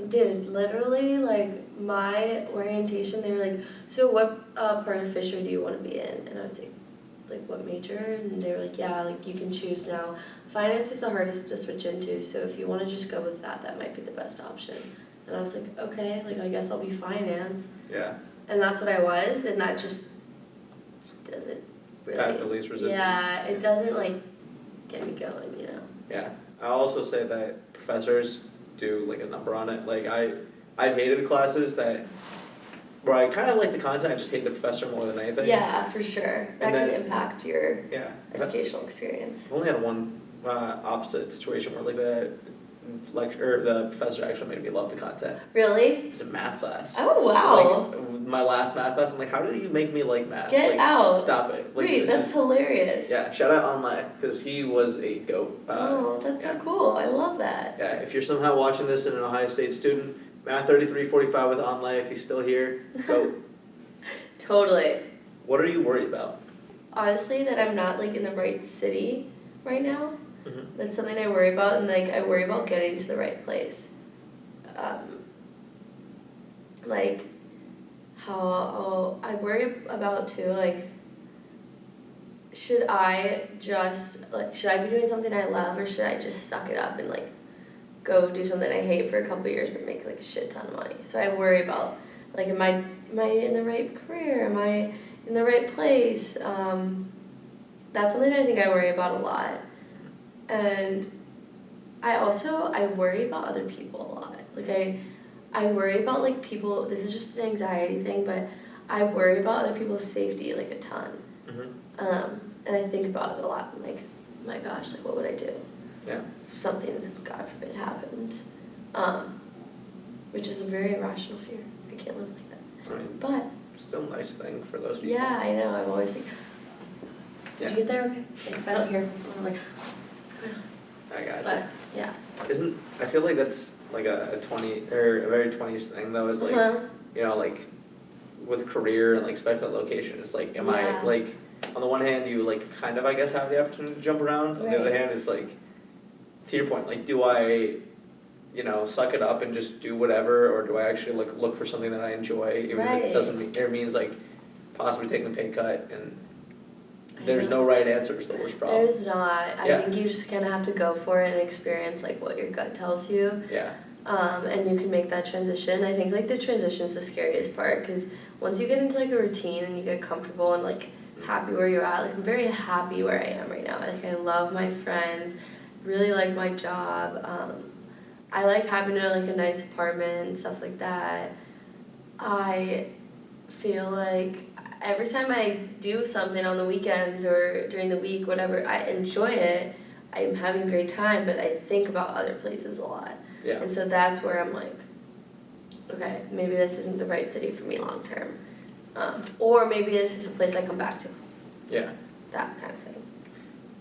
Dude, literally, like, my orientation, they were like, so what part of Fisher do you want to be in? And I was like, what major? And they were like, yeah, like, you can choose now. Finance is the hardest to switch into, so if you want to just go with that might be the best option. And I was like, okay, like, I guess I'll be finance. Yeah. And that's what I was, and that just doesn't really... Path of least resistance. Yeah, it doesn't, like, get me going, Yeah. I'll also say that professors do, like, a number on it. Like, I I've hated classes where I kind of like the content, I just hate the professor more than anything. Yeah, for sure. That And can then- impact your Yeah. educational experience. I've only had one opposite situation where like the lecturer, the professor actually made me love the content. Really? It was a math class. Oh, It was wow. like my last math class. I'm like, how did you make me like math? Get like, out. Stop it. Like, Wait, this that's is, hilarious. yeah. Shout out online because he was a goat. Oh, that's yeah. so cool. I love that. Yeah. If you're somehow watching this and an Ohio State student, Math 3345 with online. If he's still here, goat. Totally. What are you worried about? Honestly, that I'm not like in the right city right now. Mhm. That's something I worry about, and like I worry about getting to the right place. Like how I worry about too, like should I be doing something I love, or should I just suck it up and like go do something I hate for a couple years but make like a shit ton of money? So I worry about like am I in the right career? Am I in the right place? That's something I think I worry about a lot. And I worry about other people a lot. Like I worry about like people, this is just an anxiety thing, but I worry about other people's safety like a ton. Mm-hmm. And I think about it a lot. I'm like, my gosh, like what would I do? Yeah. If something, God forbid, happened. Which is a very irrational fear. I can't live like that. I mean, But still a nice thing for those people. yeah, I know. I'm always like, did Yeah. you get there okay? Like if I don't hear from someone, I'm like, what's going on? I got But yeah. I feel like that's like a 20 or a very 20s thing though, is like, you know, like with career and like especially location, it's like, am Yeah. I like, on the one hand you like kind of I guess have the opportunity to jump around, on the other Right. hand it's like, to your point, like do I, you know, suck it up and just do whatever, or do I actually look for something that I enjoy, even if Right. it doesn't mean, it means like possibly taking a pay cut, and I there's know. no right answer is the worst problem. There's not. I Yeah. think you just kind of have to go for it and experience like what your gut tells you. Yeah. And you can make that transition. I think like the transition is the scariest part, because once you get into like a routine and you get comfortable and like happy where you're at, like I'm very happy where I am right now. Like I love my friends, really like my job. I like having like a nice apartment and stuff like that. I feel like every time I do something on the weekends or during the week, whatever, I enjoy it. I'm having a great time, but I think about other places a lot. Yeah. And so that's where I'm like, okay, maybe this isn't the right city for me long term. Or maybe it's just a place I come back to, Yeah. that kind of thing.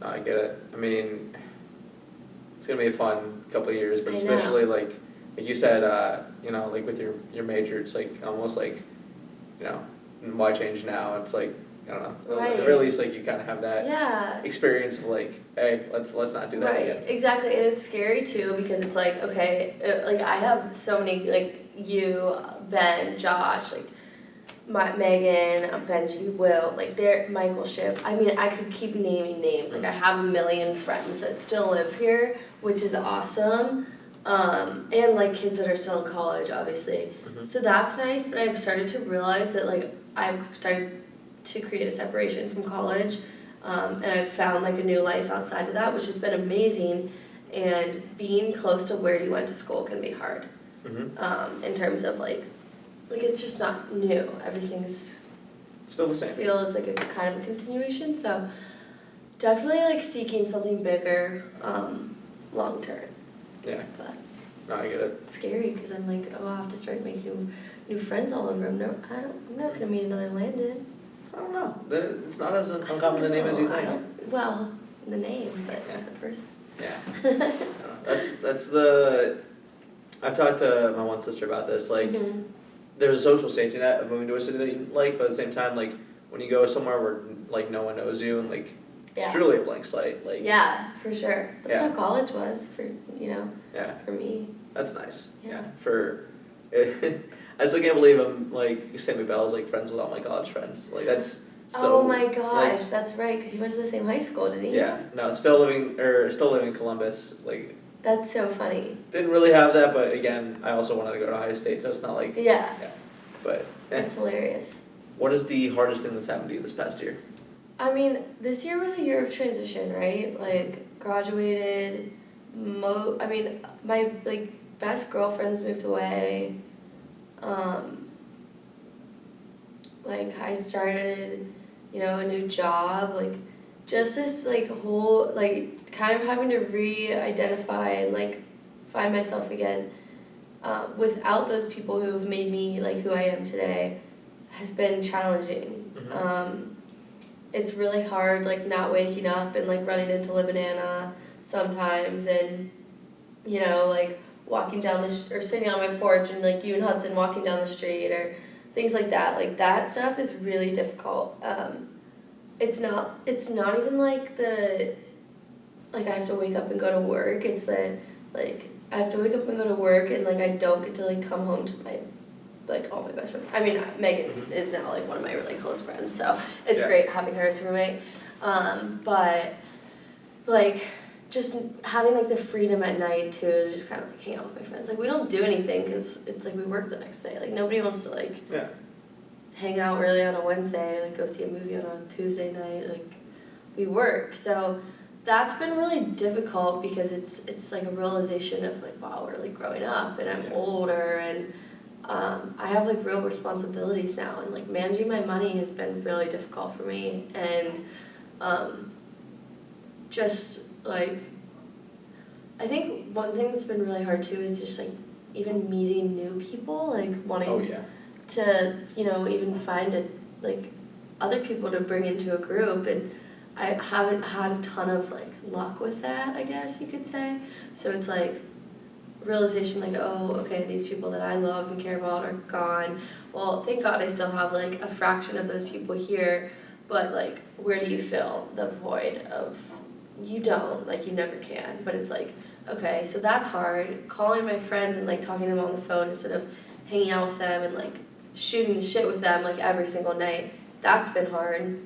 No, I get it. I mean, it's gonna be a fun couple of years, but I know. especially like you said, you know, like with your major, it's like almost like, you know, why change now? It's like, I don't know. At the very Right. least, like you kind of have that Yeah. experience of like, hey, let's not do that Right, again. exactly, and it's scary too, because it's like, okay, like I have so many, like you, Ben, Josh, like Megan, Benji, Will, like they're Michael Ship. I mean, I could keep naming names. Like I have a million friends that still live here, which is awesome. And like kids that are still in college, obviously. Mhm. So that's nice, but I've started to realize that like I've started to create a separation from college, and I've found like a new life outside of that, which has been amazing. And being close to where you went to school can be hard, in terms of like it's just not new. Everything's Still the same. feels like a kind of a continuation. So definitely like seeking something bigger, long term. Yeah. But No, I get it. it's scary because I'm like, oh, I have to start making new friends all over. I'm not gonna meet another Landon. I don't know. It's not as uncommon a name as you I think. don't- Well, the name, but Yeah. the person. Yeah. I don't know. That's the. I've talked to my one sister about this. Like, Mhm. there's a social safety net of moving to a city that you like, but at the same time, like when you go somewhere where like no one knows you and like it's Yeah. truly a blank slate. Like Yeah, for sure. That's Yeah. how college was for yeah, for me. that's nice. Yeah. For I still can't believe I'm like Sammy Bell's like friends with all my college friends. Like that's so. Oh my gosh, like, that's right, because you went to the same high school, didn't you? yeah. No, still living in Columbus. Like That's so funny. didn't really have that, but again, I also wanted to go to Ohio State, so it's not like. Yeah, But eh. that's hilarious. What is the hardest thing that's happened to you this past year? I mean, this year was a year of transition, right? Like, graduated, my, like, best girlfriends moved away, Like I started, a new job, like just this like whole like kind of having to re-identify and like find myself again without those people who have made me like who I am today has been challenging. It's really hard like not waking up and like running into Libanana sometimes and like walking down or sitting on my porch and like you and Hudson walking down the street or things like that. Like that stuff is really difficult. It's not even like I have to wake up and go to work. It's that like I have to wake up and go to work and like I don't get to like come home to my all my best friends. I mean, Megan is now like one of my really close friends, so it's great having her as a roommate. But like just having like the freedom at night too to just kind of like hang out with my friends. Like we don't do anything because it's like we work the next day. Like nobody wants to like hang out early on a Wednesday, like go see a movie on a Tuesday night. Like we work, so that's been really difficult because it's like a realization of like wow, we're like growing up and I'm older and I have like real responsibilities now and like managing my money has been really difficult for me and just like I think one thing that's been really hard too is just like even meeting new people, like wanting to even find like other people to bring into a group, and I haven't had a ton of like luck with that, I guess you could say. So it's like realization like, oh, okay, these people that I love and care about are gone. Well, thank God I still have like a fraction of those people here, but like where do you fill the void of? You don't, like you never can, but it's like, okay, so that's hard. Calling my friends and like talking to them on the phone instead of hanging out with them and like shooting the shit with them like every single night, that's been hard.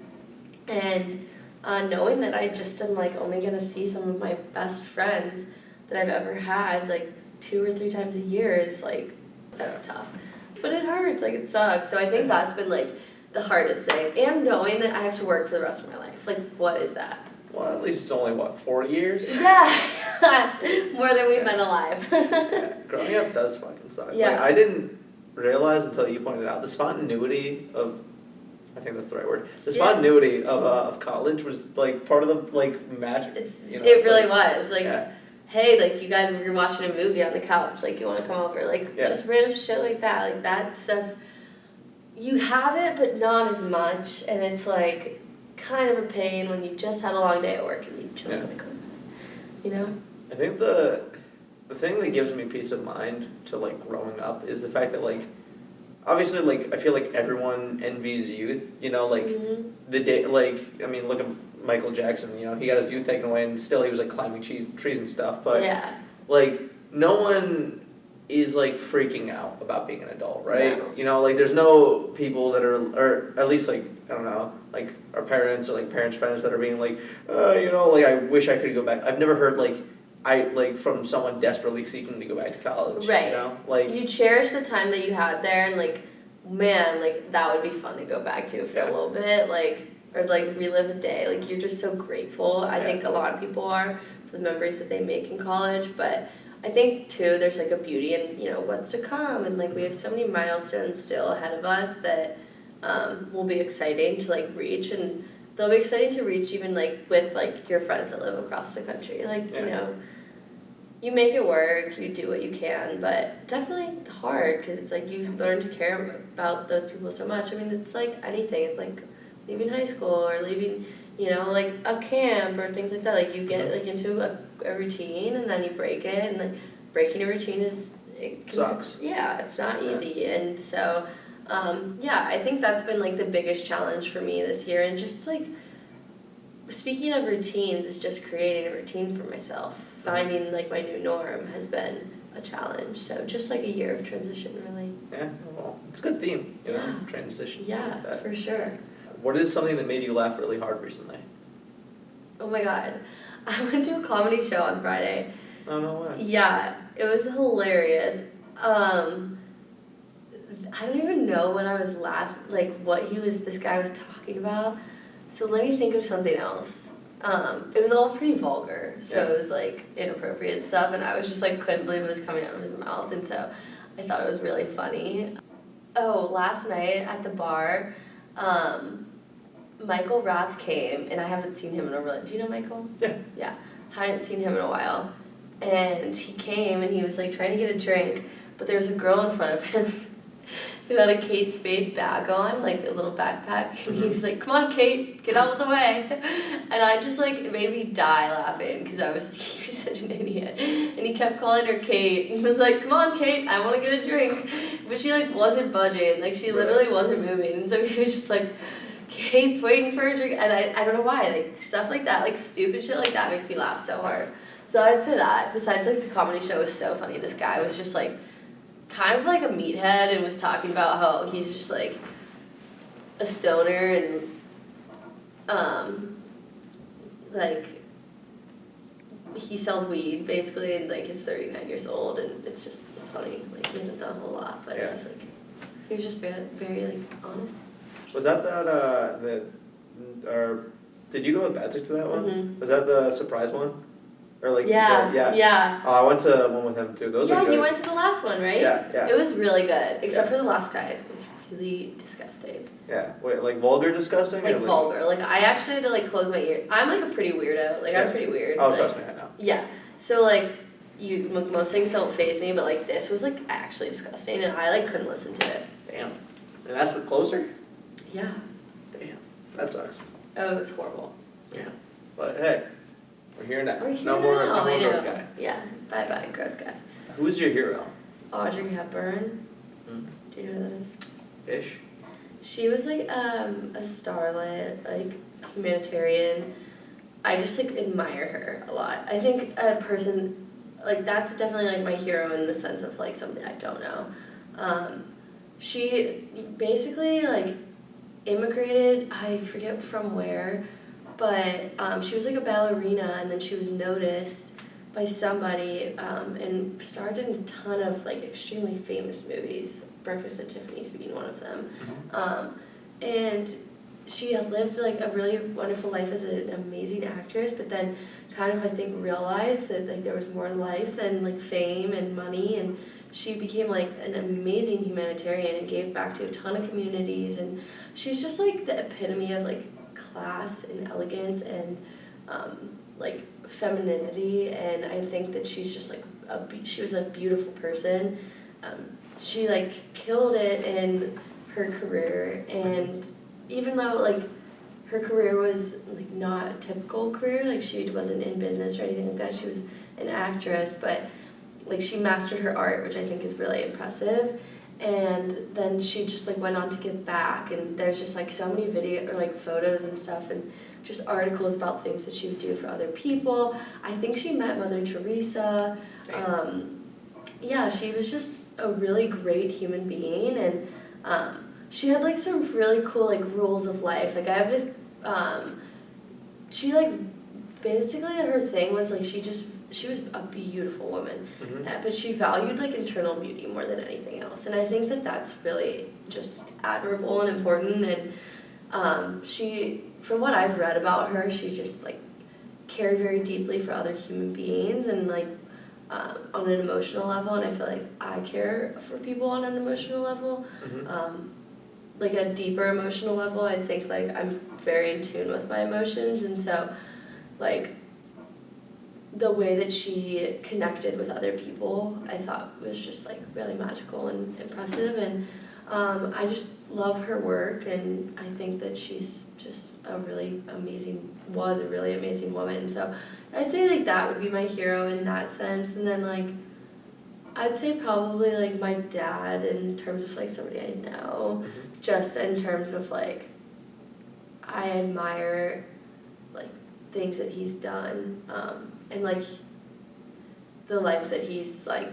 And knowing that I just am like only gonna see some of my best friends that I've ever had like 2 or 3 times a year is like, that's tough. But it hurts, like it sucks. So I think that's been like the hardest thing. And knowing that I have to work for the rest of my life. Like, what is that? Well, at least it's only, 4 years? Yeah, more than we've been alive. Growing up does fucking suck. Yeah. Like, I didn't realize until you pointed out the spontaneity of, I think that's the right word, the spontaneity of college was like part of the like magic. It really was. Like, hey, like you guys were watching a movie on the couch, like you want to come over, like just random shit like that. Like that stuff, you have it, but not as much, and it's like kind of a pain when you just had a long day at work and you just want to go, I think the thing that gives me peace of mind to like growing up is the fact that like obviously like I feel like everyone envies youth, like the day, like I mean look at Michael Jackson, he got his youth taken away and still he was like climbing trees and stuff, but like no one is like freaking out about being an adult, right? No. Like there's no people that are, or at least like I don't know, like our parents or like parents' friends that are being like, like I wish I could go back. I've never heard like from someone desperately seeking to go back to college. Right. Like you cherish the time that you had there and like, man, like that would be fun to go back to for a little bit, like or like relive a day. Like you're just so grateful. I think a lot of people are for the memories that they make in college, but I think too there's like a beauty in what's to come, and like we have so many milestones still ahead of us that will be exciting to like reach, and they'll be exciting to reach even like with like your friends that live across the country. Like you make it work, you do what you can, but definitely hard because it's like you learn to care about those people so much. I mean, it's like anything. It's like leaving high school or leaving, like a camp or things like that. Like you get like into a routine and then you break it, and then breaking a routine sucks. Yeah, it's not easy, and so I think that's been like the biggest challenge for me this year, and just like speaking of routines, is just creating a routine for myself. Finding like my new norm has been a challenge. So just like a year of transition, really. Yeah, well, it's a good theme, transition. Yeah, like for sure. What is something that made you laugh really hard recently? Oh my God, I went to a comedy show on Friday. Oh, no way. Yeah, it was hilarious. I don't even know when I was laughing, like what this guy was talking about. So let me think of something else. It was all pretty vulgar, so it was like inappropriate stuff, and I was just like couldn't believe it was coming out of his mouth, and so I thought it was really funny. Oh, last night at the bar, Michael Rath came, and I haven't seen him in a really. Do you know Michael? Yeah. Yeah, hadn't seen him in a while, and he came and he was like trying to get a drink, but there was a girl in front of him who had a Kate Spade bag on, like a little backpack, and he was like, "Come on, Kate, get out of the way," and I just like it made me die laughing because I was like, "You're such an idiot," and he kept calling her Kate and was like, "Come on, Kate, I want to get a drink," but she like wasn't budging, like she literally wasn't moving, and so he was just like, Kate's waiting for a drink, and I don't know why, like stuff like that, like stupid shit like that makes me laugh so hard. So I'd say that. Besides, like the comedy show was so funny. This guy was just like kind of like a meathead and was talking about how he's just like a stoner and like he sells weed basically and like he's 39 years old and it's funny. Like he hasn't done a whole lot, but he's like he was just very like honest. Was that or did you go with Badzik to that one? Mm-hmm. Was that the surprise one? Or like Yeah. Oh, I went to one with him too. Those are good. Yeah, you went to the last one, right? Yeah. It was really good, except for the last guy. It was really disgusting. Yeah. Wait, like vulgar disgusting? Like or vulgar. Like I actually had to like close my ear. I'm like a pretty weirdo. Like I'm pretty weird. Oh, like, trust me, I know. Yeah. So like most things don't faze me, but like this was like actually disgusting, and I like couldn't listen to it. Damn. And that's the closer? Yeah. Damn. That sucks. Oh, it was horrible. Yeah. But hey, we're here now. We're here no now. more I know. gross guy. Yeah. Bye, gross guy. Who's your hero? Audrey Hepburn. Mm. Do you know who that is? Ish. She was like a starlet, like humanitarian. I just like admire her a lot. I think a person like that's definitely like my hero in the sense of like somebody I don't know. She basically like immigrated, I forget from where, but she was like a ballerina and then she was noticed by somebody and starred in a ton of like extremely famous movies, Breakfast at Tiffany's being one of them. And she had lived like a really wonderful life as an amazing actress, but then kind of I think realized that like there was more to life than like fame and money, and she became like an amazing humanitarian and gave back to a ton of communities, and she's just like the epitome of like class and elegance and like femininity, and I think that she's just like she was a beautiful person. She like killed it in her career, and even though like her career was like not a typical career, like she wasn't in business or anything like that, she was an actress, but like she mastered her art, which I think is really impressive. And then she just like went on to give back, and there's just like so many video or like photos and stuff and just articles about things that she would do for other people. I think she met Mother Teresa. Yeah, she was just a really great human being, and she had like some really cool like rules of life. Like I have this she like basically her thing was like she was a beautiful woman, but she valued like internal beauty more than anything else, and I think that that's really just admirable and important. And she, from what I've read about her, she just like cared very deeply for other human beings and like on an emotional level, and I feel like I care for people on an emotional level. Like a deeper emotional level, I think like I'm very in tune with my emotions, and so like the way that she connected with other people I thought was just like really magical and impressive, and I just love her work, and I think that she's just was a really amazing woman. So I'd say like that would be my hero in that sense, and then like I'd say probably like my dad in terms of like somebody I know, just in terms of like I admire like things that he's done, and like the life that he's like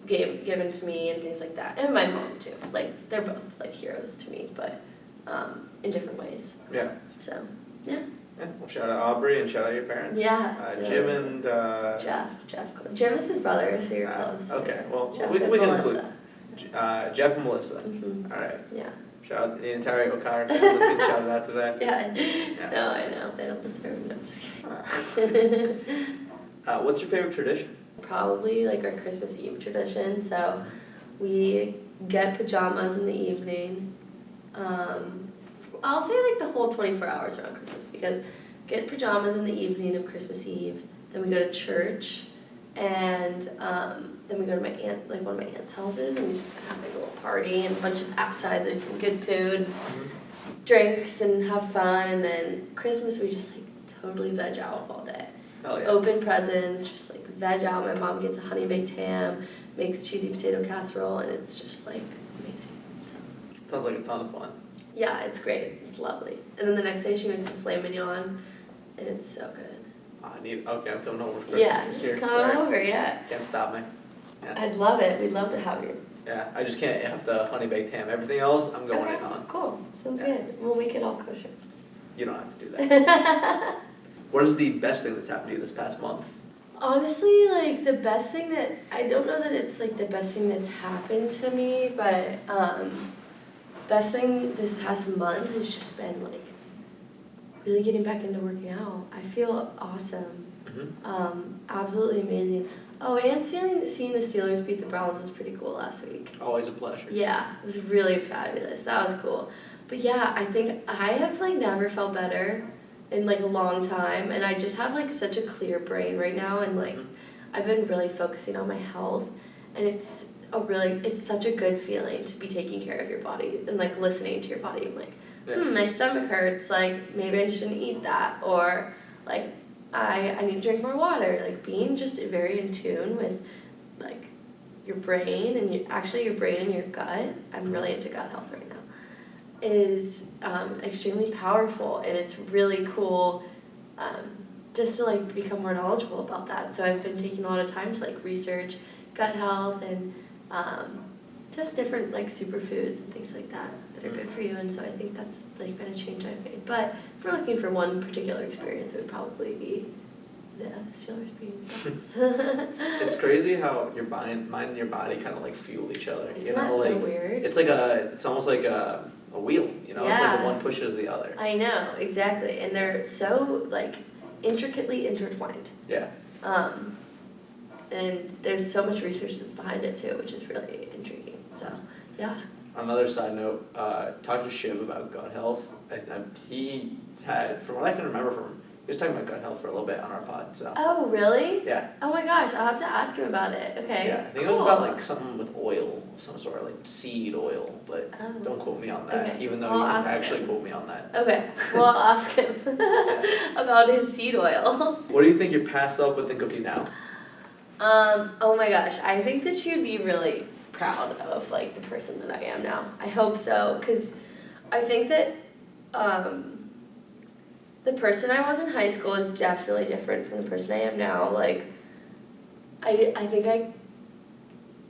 given to me and things like that, and my mom too. Like they're both like heroes to me, but in different ways. Yeah. So yeah. Yeah. Well, shout out Aubrey and shout out your parents. Yeah. Jim and Jeff. Jim is his brother, so you're close. Okay. Well, Jeff we and can Melissa. include Jeff and Melissa. Mm-hmm. All right. Yeah. Shout out the entire O'Connor family. Let's get shouted out today. Yeah. No, I know. They don't deserve it. No, I'm just kidding. What's your favorite tradition? Probably like our Christmas Eve tradition. So we get pajamas in the evening. I'll say like the whole 24 hours around Christmas, because get pajamas in the evening of Christmas Eve, then we go to church, and then we go to my aunt, like one of my aunt's houses, and we just have like a little party and a bunch of appetizers and good food, drinks, and have fun. And then Christmas we just like totally veg out all day. Hell yeah. Open presents, just like veg out. My mom gets a honey baked ham, makes cheesy potato casserole, and it's just like amazing. So. Sounds like a ton of fun. Yeah, it's great. It's lovely. And then the next day she makes some filet mignon, and it's so good. Okay, I'm coming over for Christmas this year. Come Sorry. over, yeah. Can't stop me. Yeah. I'd love it. We'd love to have you. Yeah, I just can't have the honey baked ham. Everything else, I'm going Okay, in on. cool. Sounds Yeah. good. We'll make it all kosher. You don't have to do that. What is the best thing that's happened to you this past month? Honestly, like the best thing that, I don't know that it's like the best thing that's happened to me, but best thing this past month has just been like really getting back into working out. I feel awesome. Absolutely amazing. Oh, and seeing the Steelers beat the Browns was pretty cool last week. Always a pleasure. Yeah, it was really fabulous. That was cool. But yeah, I think I have like never felt better in like a long time, and I just have like such a clear brain right now, and like I've been really focusing on my health, and it's such a good feeling to be taking care of your body and like listening to your body. I'm like, my stomach hurts, like maybe I shouldn't eat that, or like I need to drink more water. Like being just very in tune with like your brain and your brain and your gut. I'm really into gut health right now. Is extremely powerful, and it's really cool just to like become more knowledgeable about that. So I've been taking a lot of time to like research gut health and just different like superfoods and things like that are good for you. And so I think that's like been a change I've made. But if we're looking for one particular experience, it would probably be the Steelers being Browns. It's crazy how your mind and your body kind of like fuel each other. Isn't you know, that so like weird? it's almost like a wheel. You know, it's like Yeah. the one pushes the other. I know, exactly. And they're so like intricately intertwined. Yeah. And there's so much research that's behind it too, which is really intriguing. So, yeah. On another side note, talk to Shiv about gut health. He had, from what I can remember from him, he was talking about gut health for a little bit on our pod. So Oh, really? yeah. Oh my gosh, I'll have to ask him about it. Okay. Yeah, I think it was about like something with oil of some sort, like seed oil, but Oh. don't quote me on that, Okay. even though I'll you can ask actually him. quote me on that. Okay, well, I'll ask him about his seed oil. What do you think your past self would think of you now? Oh my gosh, I think that you'd be really proud of like the person that I am now. I hope so, because I think that the person I was in high school is definitely different from the person I am now. Like, I think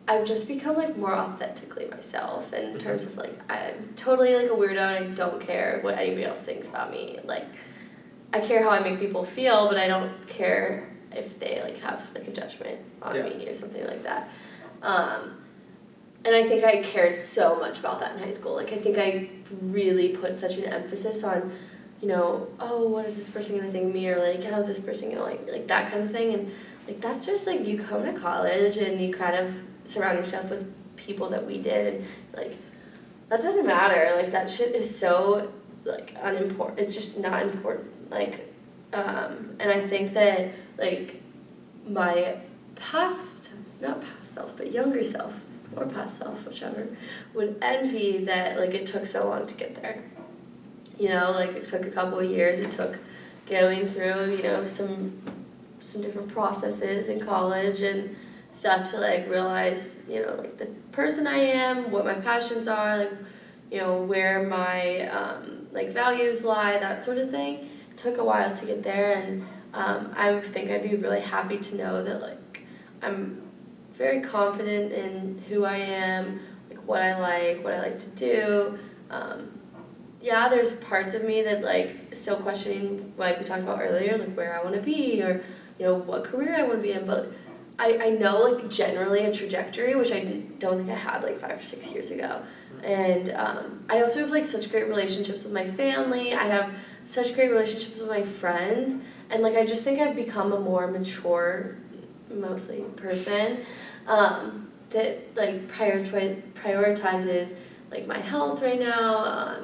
I've just become like more authentically myself in terms of like I'm totally like a weirdo and I don't care what anybody else thinks about me. Like, I care how I make people feel, but I don't care if they like have like a judgment on me or something like that. And I think I cared so much about that in high school. Like, I think I really put such an emphasis on, you know, oh, what is this person gonna think of me, or like, how's this person gonna like that kind of thing. And like, that's just like, you come to college and you kind of surround yourself with people that we did, and like, that doesn't matter. Like, that shit is so like unimportant. It's just not important. Like, and I think that like my not past self, but younger self, or past self, whichever, would envy that like it took so long to get there. You know, like it took a couple of years. It took going through, you know, some different processes in college and stuff to like realize, you know, like the person I am, what my passions are, like, you know, where my like values lie, that sort of thing. It took a while to get there, and I think I'd be really happy to know that like I'm very confident in who I am, like what I like to do. Yeah, there's parts of me that like still questioning, like we talked about earlier, like where I want to be, or you know what career I want to be in. But I know like generally a trajectory, which I don't think I had like 5 or 6 years ago. And I also have like such great relationships with my family. I have such great relationships with my friends, and like I just think I've become a more mature, mostly person. that like prioritizes like my health right now,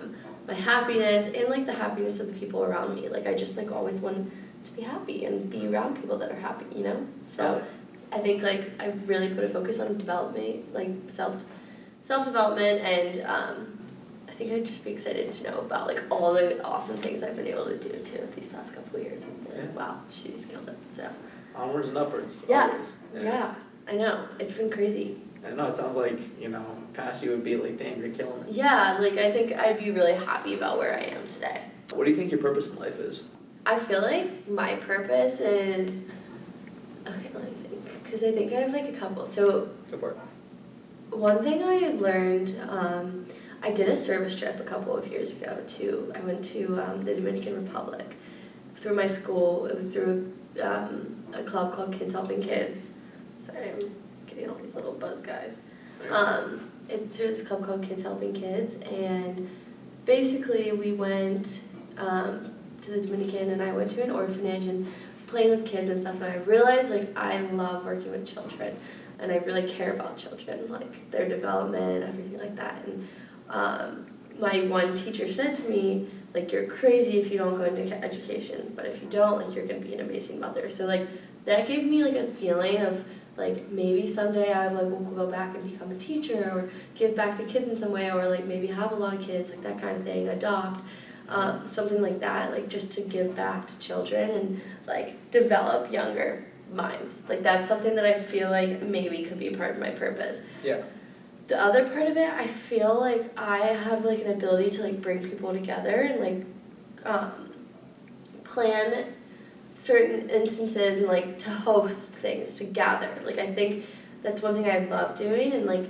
my happiness, and like the happiness of the people around me. Like I just like always want to be happy and be around people that are happy, you know? So I think like I've really put a focus on development, like self-development, and I think I'd just be excited to know about like all the awesome things I've been able to do too these past couple of years. And, Yeah. wow, she's killed it. So Onwards and upwards. Yeah. Always. yeah, I know, it's been crazy. I know, it sounds like, past you would be like, damn, you're killing it. Yeah, like I think I'd be really happy about where I am today. What do you think your purpose in life is? I feel like my purpose is, okay, let me think, because I think I have like a couple. So Go for it. one thing I learned, I did a service trip a couple of years ago I went to the Dominican Republic through my school. It was through a club called Kids Helping Kids. Sorry, I'm getting all these little buzz guys. It's through this club called Kids Helping Kids, and basically we went to the Dominican, and I went to an orphanage and was playing with kids and stuff, and I realized like I love working with children, and I really care about children, like their development, everything like that. And my one teacher said to me, like, you're crazy if you don't go into education, but if you don't, like, you're gonna be an amazing mother. So like that gave me like a feeling of like maybe someday I like will go back and become a teacher or give back to kids in some way, or like maybe have a lot of kids, like that kind of thing, adopt, something like that, like just to give back to children and like develop younger minds. Like that's something that I feel like maybe could be part of my purpose. Yeah. The other part of it, I feel like I have like an ability to like bring people together and like plan certain instances and like to host things, to gather. Like I think that's one thing I love doing, and like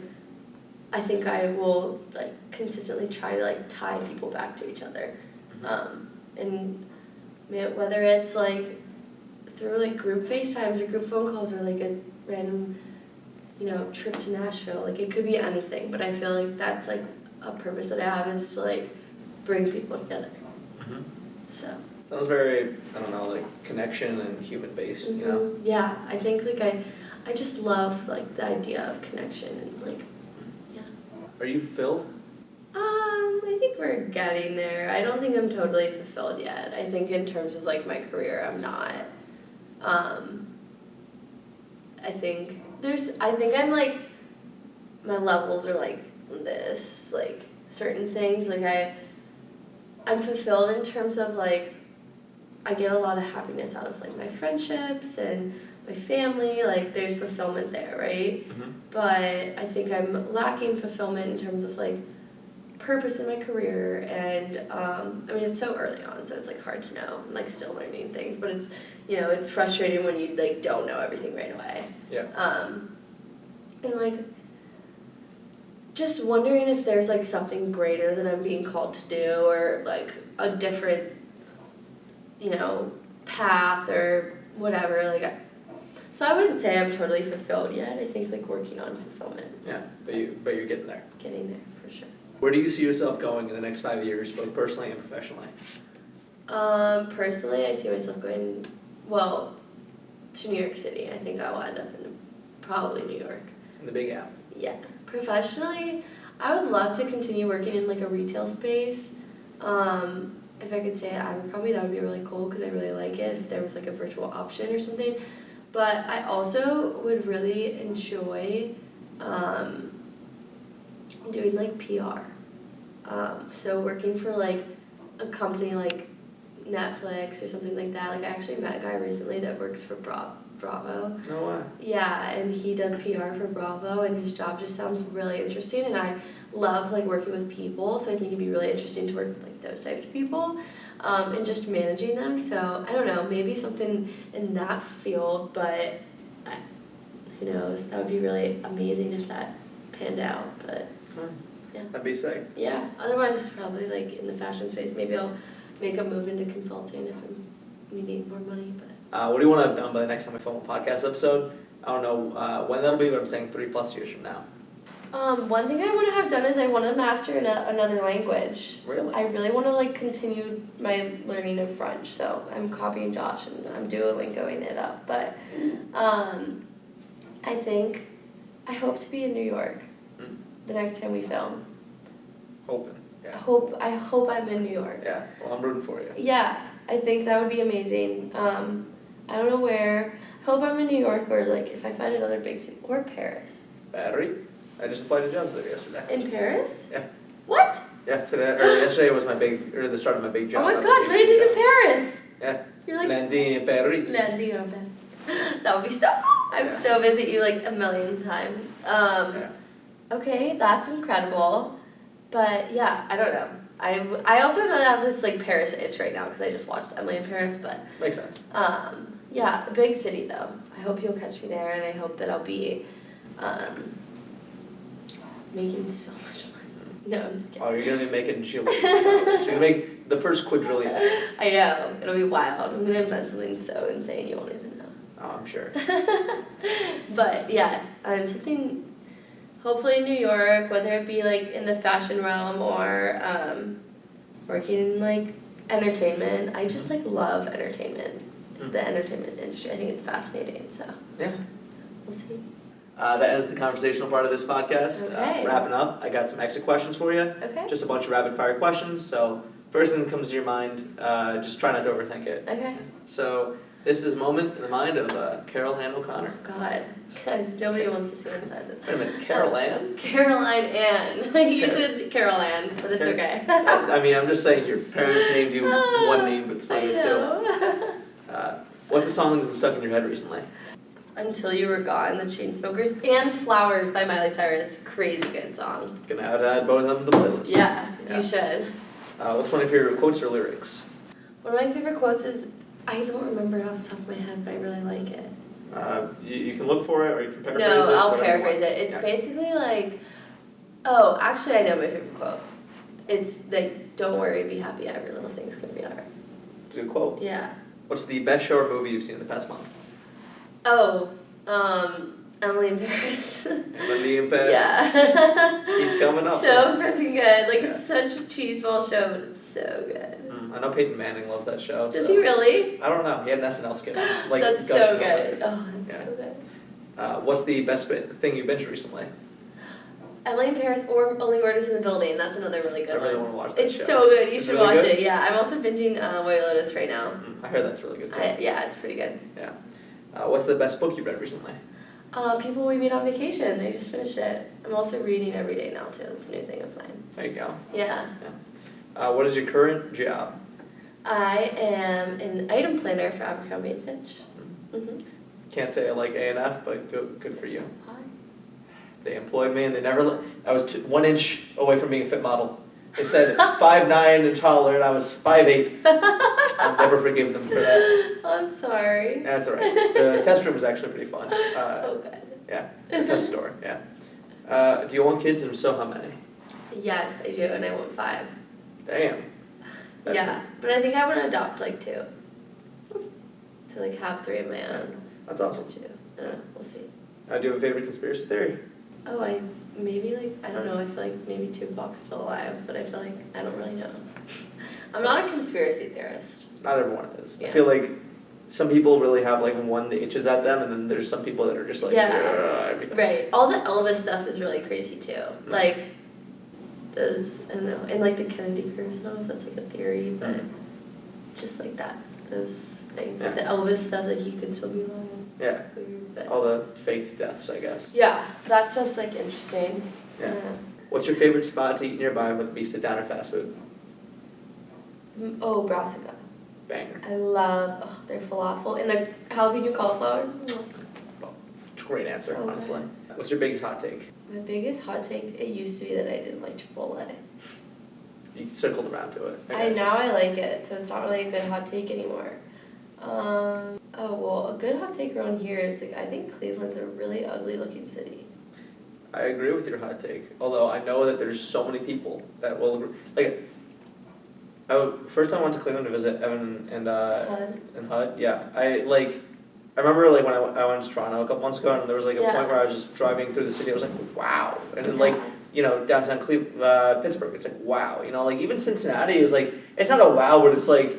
I think I will like consistently try to like tie people back to each other. And whether it's like through like group FaceTimes or group phone calls or like a random trip to Nashville, like it could be anything, but I feel like that's like a purpose that I have, is to like bring people together. So Sounds very, I don't know, like connection and human based, you know? Yeah, I think like I just love like the idea of connection and like Are you fulfilled? I think we're getting there. I don't think I'm totally fulfilled yet. I think in terms of like my career, I'm not. I think I'm like, my levels are like this, like certain things, like I'm fulfilled in terms of like, I get a lot of happiness out of like my friendships and my family, like there's fulfillment there, right? But I think I'm lacking fulfillment in terms of like purpose in my career, and I mean it's so early on, so it's like hard to know. I'm like still learning things, but it's it's frustrating when you like don't know everything right away. Yeah. And like just wondering if there's like something greater that I'm being called to do, or like a different path or whatever. Like so I wouldn't say I'm totally fulfilled yet. I think like working on fulfillment. Yeah, but you're getting there. Getting there for sure. Where do you see yourself going in the next 5 years, both personally and professionally? Personally, I see myself going, to New York City. I think I will end up in probably New York. In the Big Apple. Yeah. Professionally, I would love to continue working in like a retail space. If I could stay at Abercrombie, that would be really cool because I really like it, if there was like a virtual option or something. But I also would really enjoy doing like PR. So working for like a company like Netflix or something like that. Like I actually met a guy recently that works for Bravo. No way. Yeah, and he does PR for Bravo, and his job just sounds really interesting, and I love like working with people, so I think it'd be really interesting to work with like those types of people, and just managing them. So I don't know, maybe something in that field, but who knows? That would be really amazing if that panned out. But yeah. That'd be sick. Yeah. Otherwise, it's probably like in the fashion space. Maybe I'll make a move into consulting if we need more money. But What do you want to have done by the next time we film a podcast episode? I don't know when that'll be, but I'm saying 3+ years from now. One thing I want to have done is I want to master another language. Really? I really want to like continue my learning of French. So I'm copying Josh and I'm Duolingoing it up. But I think I hope to be in New York Mm. the next time we film. Hoping. Yeah. I hope I'm in New York. Yeah. Well, I'm rooting for you. Yeah, I think that would be amazing. I don't know where. Hope I'm in New York or like if I find another big city or Paris. Battery. I just applied to jobs there yesterday. In Paris? Yeah. What? Yeah, today or yesterday was the start of my big Oh job. my God, landed in Paris. Yeah. You're like Landing in Paris. landing on Paris. That would be so cool. I would Yeah. so visit you like a million times. Yeah. Okay, that's incredible. But yeah, I don't know. I also have this like Paris itch right now because I just watched Emily in Paris. But Makes sense. yeah, a big city though. I hope you'll catch me there, and I hope that I'll be making so much money. No, I'm just kidding. Oh, you're gonna be making Chile. You're gonna make the first quadrillion. I know, it'll be wild. I'm gonna invent something so insane you won't even know. Oh, I'm sure. But yeah, something hopefully in New York, whether it be like in the fashion realm or working in like entertainment. I just like love entertainment, the entertainment industry. I think it's fascinating. So Yeah. we'll see. That ends the conversational part of this podcast. Okay. Wrapping up, I got some exit questions for you. Okay. Just a bunch of rapid fire questions. So first thing that comes to your mind, just try not to overthink it. Okay. So this is a moment in the mind of Carol Ann O'Connor. Oh God, guys, nobody wants to see inside this. Wait a minute, Carol Ann? Caroline Ann. You said Carol Ann, but it's okay. I mean, I'm just saying your parents named you one name but I spelled it two. know. What's a song that's been stuck in your head recently? Until You Were Gone, the Chainsmokers, and Flowers by Miley Cyrus. Crazy good song. Gonna add both of them to the playlist. Yeah, Yeah. you should. What's one of your favorite quotes or lyrics? One of my favorite quotes is, I don't remember it off the top of my head, but I really like it. You can look for it or you can paraphrase it. No, I'll whatever you paraphrase want. it. It's Yeah. basically like, oh, actually I know my favorite quote. It's like, don't worry, be happy, every little thing's gonna be alright. It's a good quote. Yeah. What's the best show or movie you've seen in the past month? Oh, Emily in Paris. Emily in Paris. Yeah. Keeps coming up. So freaking good. Like, Yeah. it's such a cheeseball show, but it's so good. I know Peyton Manning loves that show. Does so. he really? I don't know. He had an SNL skit. Like, That's gushing so over good. it. Oh, that's Yeah. so good. What's the best thing you've binged recently? Emily in Paris or Only Murders in the Building. That's another really I good really one. want to watch that It's show. so good. You It's should really watch good? it. Yeah, I'm also binging White Lotus right now. I heard that's really good too. Yeah, it's pretty good. What's the best book you've read recently? People We Meet on Vacation. I just finished it. I'm also reading every day now too. That's a new thing of mine. There you go. Yeah. What is your current job? I am an item planner for Abercrombie and Fitch. Mm-hmm. Can't say I like A&F, but good for you. Hi. They employed me and they never I was 1 inch away from being a fit model. They said 5'9" and taller and I was 5'8". I'll never forgive them for that. I'm sorry. That's all right. The test room was actually pretty fun. Oh, good. Yeah, the test store, yeah. Do you want kids, and if so, how many? Yes, I do, and I want 5. Damn. That's Yeah, but I think I want to adopt like 2. That's- To like have 3 of my own. That's awesome. 2. I don't know. We'll see. Do you have a favorite conspiracy theory? Oh, I maybe like I don't know. I feel like maybe Tupac's still alive, but I feel like I don't really know. I'm not a conspiracy theorist. Not everyone is. I Yeah. feel like some people really have like one that itches at them, and then there's some people that are just like, Yeah. everything. Right. All the Elvis stuff is really crazy too. Like those, I don't know, and like the Kennedy curse. I don't know if that's like a theory, but just like that, those things, like the Elvis stuff that he could still be alive. It's Yeah. weird, but All the fake deaths, I guess. yeah, that stuff's like interesting. Yeah. I don't know. What's your favorite spot to eat nearby, whether it be sit down or fast food? Oh, Brassica. Banger. I love their falafel and the jalapeno cauliflower. It's a great answer, So honestly. good. What's your biggest hot take? My biggest hot take, it used to be that I didn't like Chipotle. You circled around to it. Now I like it, so it's not really a good hot take anymore. Oh well, a good hot take around here is like I think Cleveland's a really ugly looking city. I agree with your hot take. Although I know that there's so many people that will agree. Like, first time I went to Cleveland to visit Evan and HUD. HUD. Yeah, I remember like when I went to Toronto a couple months ago, and there was like a Yeah. point where I was just driving through the city. I was like, wow, and then like downtown Pittsburgh, it's like wow. Like even Cincinnati is like it's not a wow, but it's like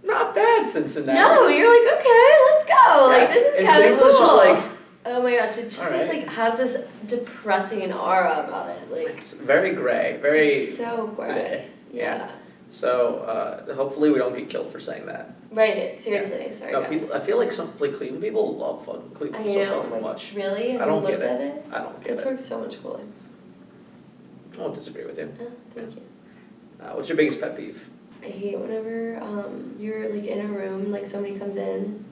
not bad Cincinnati. No, you're like okay, let's go. Like Yeah. this is And kind of Cleveland's cool. just like Oh my gosh, it just is Alright. like has this depressing aura about it. Like It's very gray, very. it's so gray. Yeah. So hopefully we don't get killed for saying that. Right, seriously, sorry No, guys. people. I feel like some Cleveland people love fucking I Cleveland so know, fucking like, much. really? Have I don't you looked get at it? I don't get It's it. worked so much cooler. I won't disagree with you. Oh, thank you. What's your biggest pet peeve? I hate whenever you're like in a room, like somebody comes in,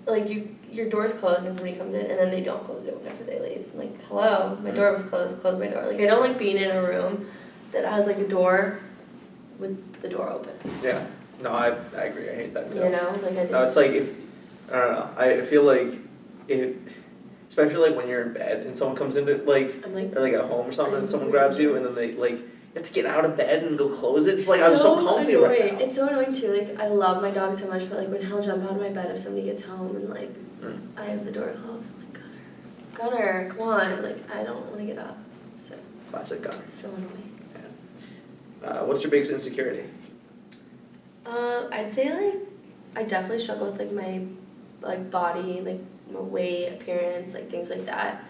like your door's closed and somebody comes in and then they don't close it whenever they leave. I'm like, hello, my door was closed, close my door. Like I don't like being in a room that has like a door with the door open. Yeah. No, I agree. I hate that too. You know, like I just. No, it's like if I don't know. I feel like if, especially like when you're in bed and someone comes into like I'm like. or like at home or something Are and you someone grabs you and then they like you have to get out of bed and go close it. It's like I'm so comfy annoying. right now. It's so annoying too. Like I love my dog so much, but like when he'll jump out of my bed if somebody gets home and like I have the door closed, I'm like Gunner, come on. Like I don't want to get up. So Classic gun. it's so annoying. What's your biggest insecurity? I'd say like I definitely struggle with like my like body, like my weight, appearance, like things like that.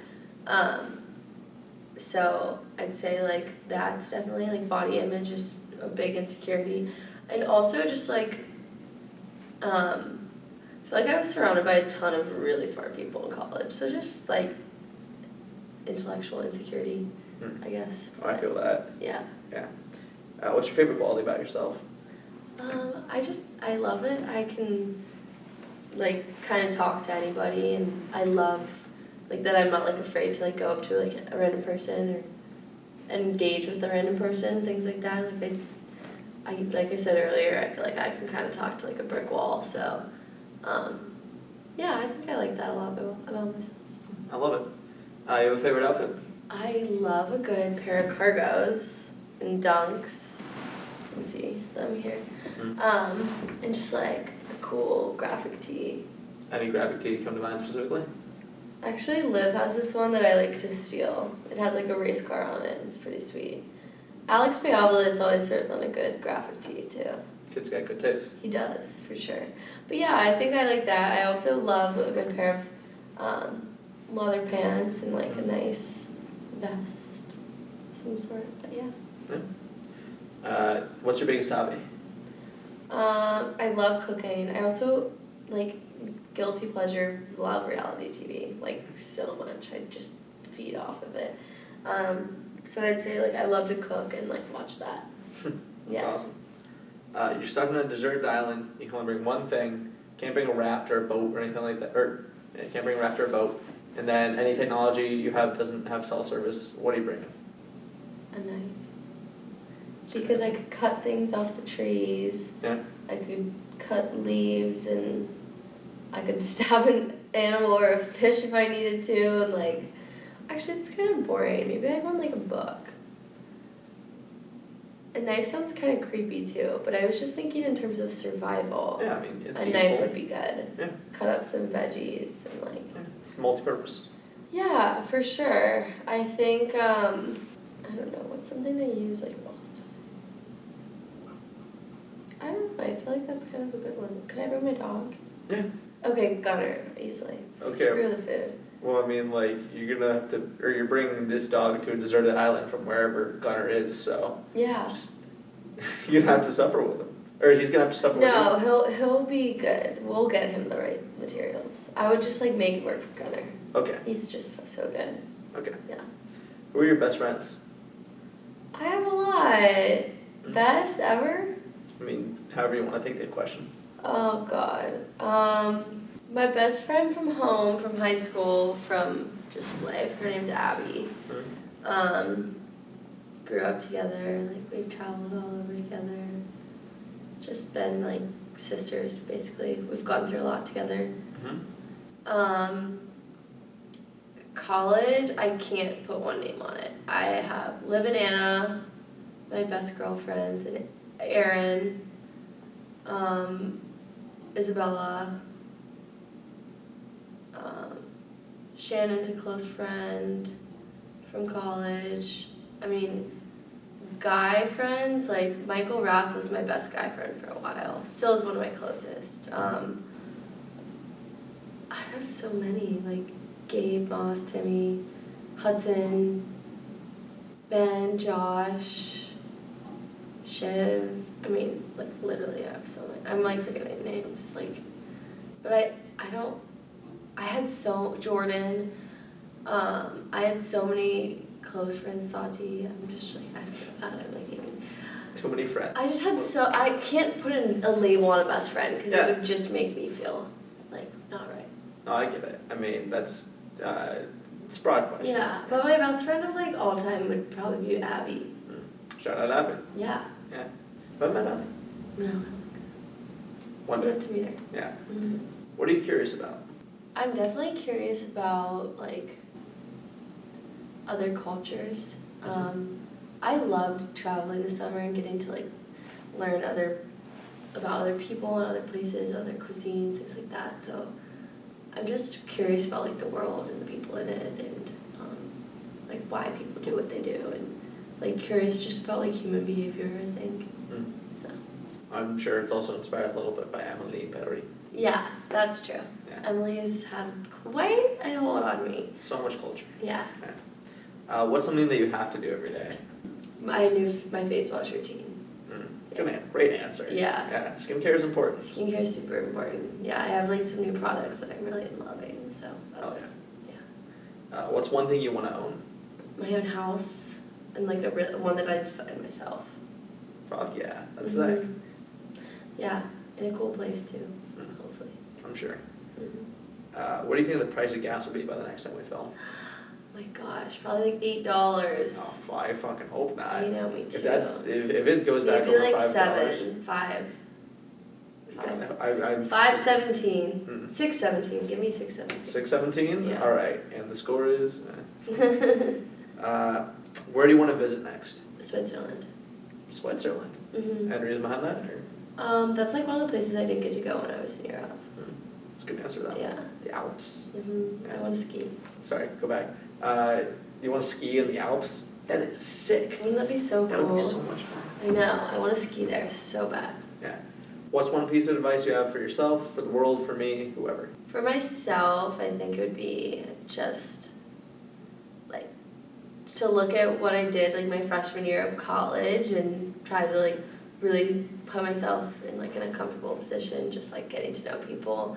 So I'd say like that's definitely like body image is a big insecurity, and also just like I feel like I was surrounded by a ton of really smart people in college, so just like intellectual insecurity, I guess. Oh, I feel that. Yeah. What's your favorite quality about yourself? I love it. I can like kind of talk to anybody, and I love like that I'm not like afraid to like go up to like a random person or engage with a random person, things like that. Like I like I said earlier, I feel like I can kind of talk to like a brick wall. So, yeah, I think I like that a lot about myself. I love it. You have a favorite outfit? I love a good pair of cargos and dunks. Let's see, let me hear. And just like a cool graphic tee. Any graphic tee come to mind specifically? Actually, Liv has this one that I like to steal. It has like a race car on it. It's pretty sweet. Alex Piavalis always throws on a good graphic tee too. Kid's got good taste. He does, for sure. But yeah, I think I like that. I also love a good pair of leather pants and like a nice vest of some sort. But yeah. What's your biggest hobby? I love cooking. I also like guilty pleasure, love reality TV like so much. I just feed off of it. So I'd say like I love to cook and like watch that. That's awesome. You're stuck on a deserted island. You can only bring one thing. Can't bring a raft or a boat or anything like that. Can't bring a raft or a boat. And then any technology you have doesn't have cell service. What are you bringing? A knife. Because I could cut things off the trees. Yeah. I could cut leaves and I could stab an animal or a fish if I needed to, and like actually it's kind of boring. Maybe I'd want like a book. A knife sounds kind of creepy too, but I was just thinking in terms of survival. Yeah, I mean it's A useful. knife would be good. Yeah. Cut up some veggies and like. Yeah, it's multi-purpose. Yeah, for sure. I think I don't know what's something I use like all the time. I don't know. I feel like that's kind of a good one. Can I bring my dog? Yeah. Okay, Gunner, easily. Okay. Screw the food. Well, I mean, like you're gonna have to, or you're bringing this dog to a deserted island from wherever Gunner is, so Yeah. just you're gonna have to suffer with him, or he's gonna have to suffer with you. No, he'll be good. We'll get him the right materials. I would just like make it work for Gunner. Okay. He's just so good. Okay. Yeah. Who are your best friends? I have a lot. Best ever? I mean, however you want to take the question. Oh God. My best friend from home, from high school, from just life. Her name's Abby. Grew up together. Like we've traveled all over together. Just been like sisters, basically. We've gone through a lot together. College, I can't put one name on it. I have Liv and Anna, my best girlfriends, and Erin, Isabella, Shannon's a close friend from college. I mean, guy friends, like Michael Rath was my best guy friend for a while. Still is one of my closest. I have so many, like Gabe, Moss, Timmy, Hudson, Ben, Josh, Shiv. I mean, like literally I have so many. I'm like forgetting names. Like, but I had so, Jordan, I had so many close friends, Sati. I'm just like, I forgot, I'm like even. Too many friends. I just had I can't put a label on a best friend because Yeah. it would just make me feel like not right. No, I get it. I mean, that's, it's a broad question. Yeah, but my best friend of like all time would probably be Abby. Shout out Abby. Yeah. Have I met Abby? No, I don't think so. One You day. have to meet her. Yeah. Mm-hmm. What are you curious about? I'm definitely curious about like other cultures. I loved traveling this summer and getting to like learn about other people and other places, other cuisines, things like that. So I'm just curious about like the world and the people in it and like why people do what they do and like curious just about like human behavior, I think. Mm. So I'm sure it's also inspired a little bit by Emily Perry. yeah, that's true. Yeah. Emily's had quite a hold on me. So much culture. Yeah. What's something that you have to do every day? I knew my face wash routine. Great answer. Yeah. Yeah, skincare is important. Skincare is super important. Yeah, I have like some new products that I'm really loving, so Oh, that's What's one thing you want to own? my own house and like one that I designed myself. Fuck yeah, that's Mhm. sick. Yeah, in a cool place too, Mm. hopefully. I'm sure. Mhm. What do you think the price of gas will be by the next time we film? My gosh, probably like $8. Oh, I fucking hope not. I know, me too. If it goes back maybe over like $5. 5. I've 5.17. Mm. 6.17. Give me 6.17. 6:17. Yeah. All right, and the score is. Where do you want to visit next? Switzerland. Switzerland. Mhm. Any reason behind that? Or? That's like one of the places I didn't get to go when I was in Europe. That's a good answer though. Yeah. The Alps. I want to ski. Sorry, go back. You want to ski in the Alps? That is sick. Wouldn't that be so That would be so cool? much fun. I know. I want to ski there so bad. Yeah. What's one piece of advice you have for yourself, for the world, for me, whoever? For myself, I think it would be just like to look at what I did like my freshman year of college and try to like really put myself in like in a comfortable position, just like getting to know people,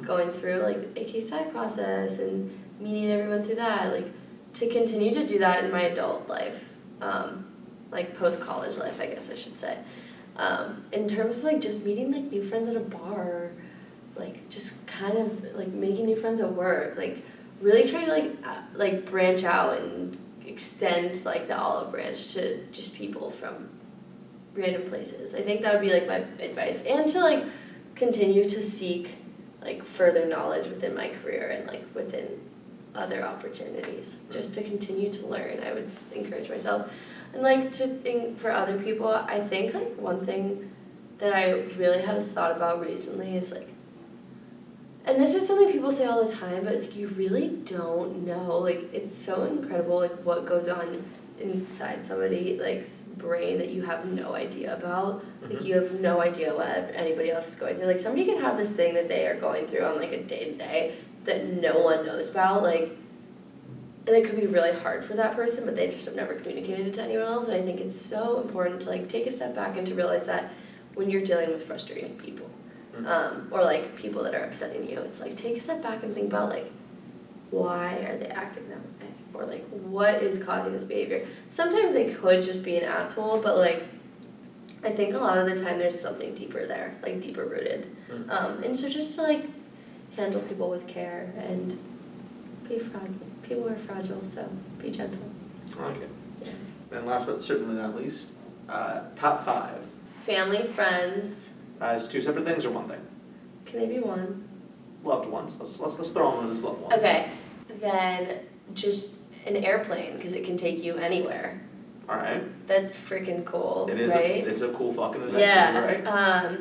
going through like AK Psi process and meeting everyone through that, like to continue to do that in my adult life, like post-college life, I guess I should say. In terms of like just meeting like new friends at a bar, like just kind of like making new friends at work, like really trying to like branch out and extend like the olive branch to just people from random places. I think that would be like my advice, and to like continue to seek like further knowledge within my career and like within other opportunities, just to continue to learn. I would encourage myself. And like for other people, I think like one thing that I really had a thought about recently is like, and this is something people say all the time, but like you really don't know. Like it's so incredible like what goes on inside somebody like's brain that you have no idea about. Like you have no idea what anybody else is going through. Like somebody can have this thing that they are going through on like a day to day that no one knows about. Like. And it could be really hard for that person, but they just have never communicated it to anyone else. And I think it's so important to like take a step back and to realize that when you're dealing with frustrating people, or like people that are upsetting you, it's like take a step back and think about like why are they acting that way, or like what is causing this behavior. Sometimes they could just be an asshole, but like I think a lot of the time there's something deeper there, like deeper rooted. And so just to like handle people with care and be fragile. People are fragile, so be gentle. Okay. Yeah. And last but certainly not least, top 5. Family, friends. Is 2 separate things or one thing? Can they be one? Loved ones. Let's throw them in as loved ones. Okay. Then just an airplane, because it can take you anywhere. All right. That's freaking cool, It is. right? It's a cool fucking adventure, Yeah. right?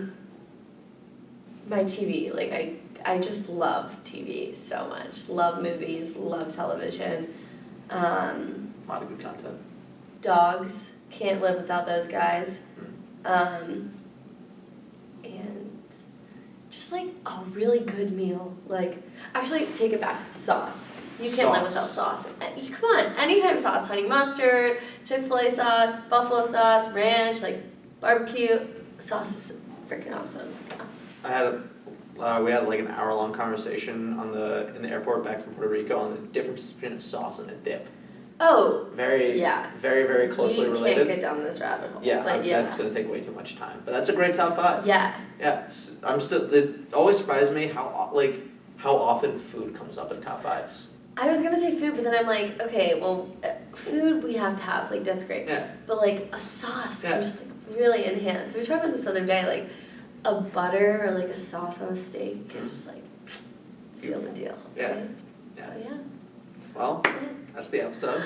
My TV, like I just love TV so much. Love movies, love television. A lot of good content. Dogs, can't live without those guys. And just like a really good meal. Like, actually, take it back. Sauce. You can't live without sauce. Come on, anytime sauce. Honey mustard, Chick-fil-A sauce, buffalo sauce, ranch, like barbecue. Sauce is freaking awesome. So. We had like an hour-long conversation in the airport back from Puerto Rico on the difference between a sauce and a dip. Oh, Very, yeah. very, very closely related. You can't get down this rabbit hole. Yeah, but that's gonna take way too much time. But that's a great top 5. Yeah. Yeah, it always surprises me how often food comes up in top 5s. I was gonna say food, but then I'm like, okay, well, food we have to have, like that's great. Yeah. But like a sauce Yeah. can just like really enhance. We talked about this the other day, like a butter or like a sauce on a steak can just like seal the deal. Yeah. Right? Yeah. So yeah. Well, Yeah. that's the episode.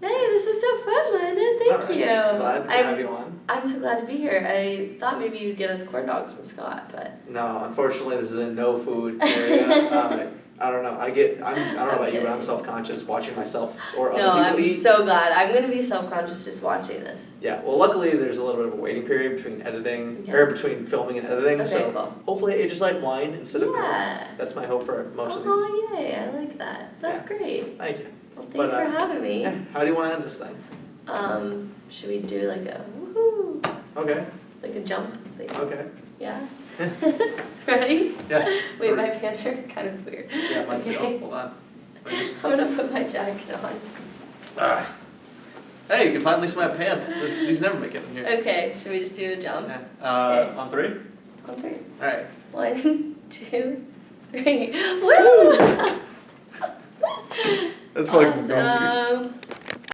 Hey, this was so fun, Landon. Thank Alright, you. Glad to have you on. I'm so glad to be here. I thought maybe you'd get us corn dogs from Scott, but No, unfortunately, this is a no food area. I don't know. I don't know about you, but I'm kidding. self-conscious watching myself or other no, people I'm eat. so glad. I'm gonna be self-conscious just watching this. Yeah. Well, luckily, there's a little bit of a waiting period between editing Yeah. or between filming and editing. Okay, so cool. hopefully, it ages like wine instead of milk. Yeah. That's my hope for most of these. Oh yay! I like that. That's great. Thank you. Well, thanks But, for having me. Yeah. How do you want to end this thing? Should we do like a woohoo, Okay. like a jump? Like, Okay. yeah. Ready? Yeah. Wait, my pants are kind of weird. Yeah, mine too. Okay. Hold on. Let me just- I'm gonna put my jacket on. Hey, you can finally see my pants. These never make it in here. Okay, should we just do a jump? Yeah. Okay. On 3? On 3. All right. 1, 2, 3. Woo! That's fucking Awesome.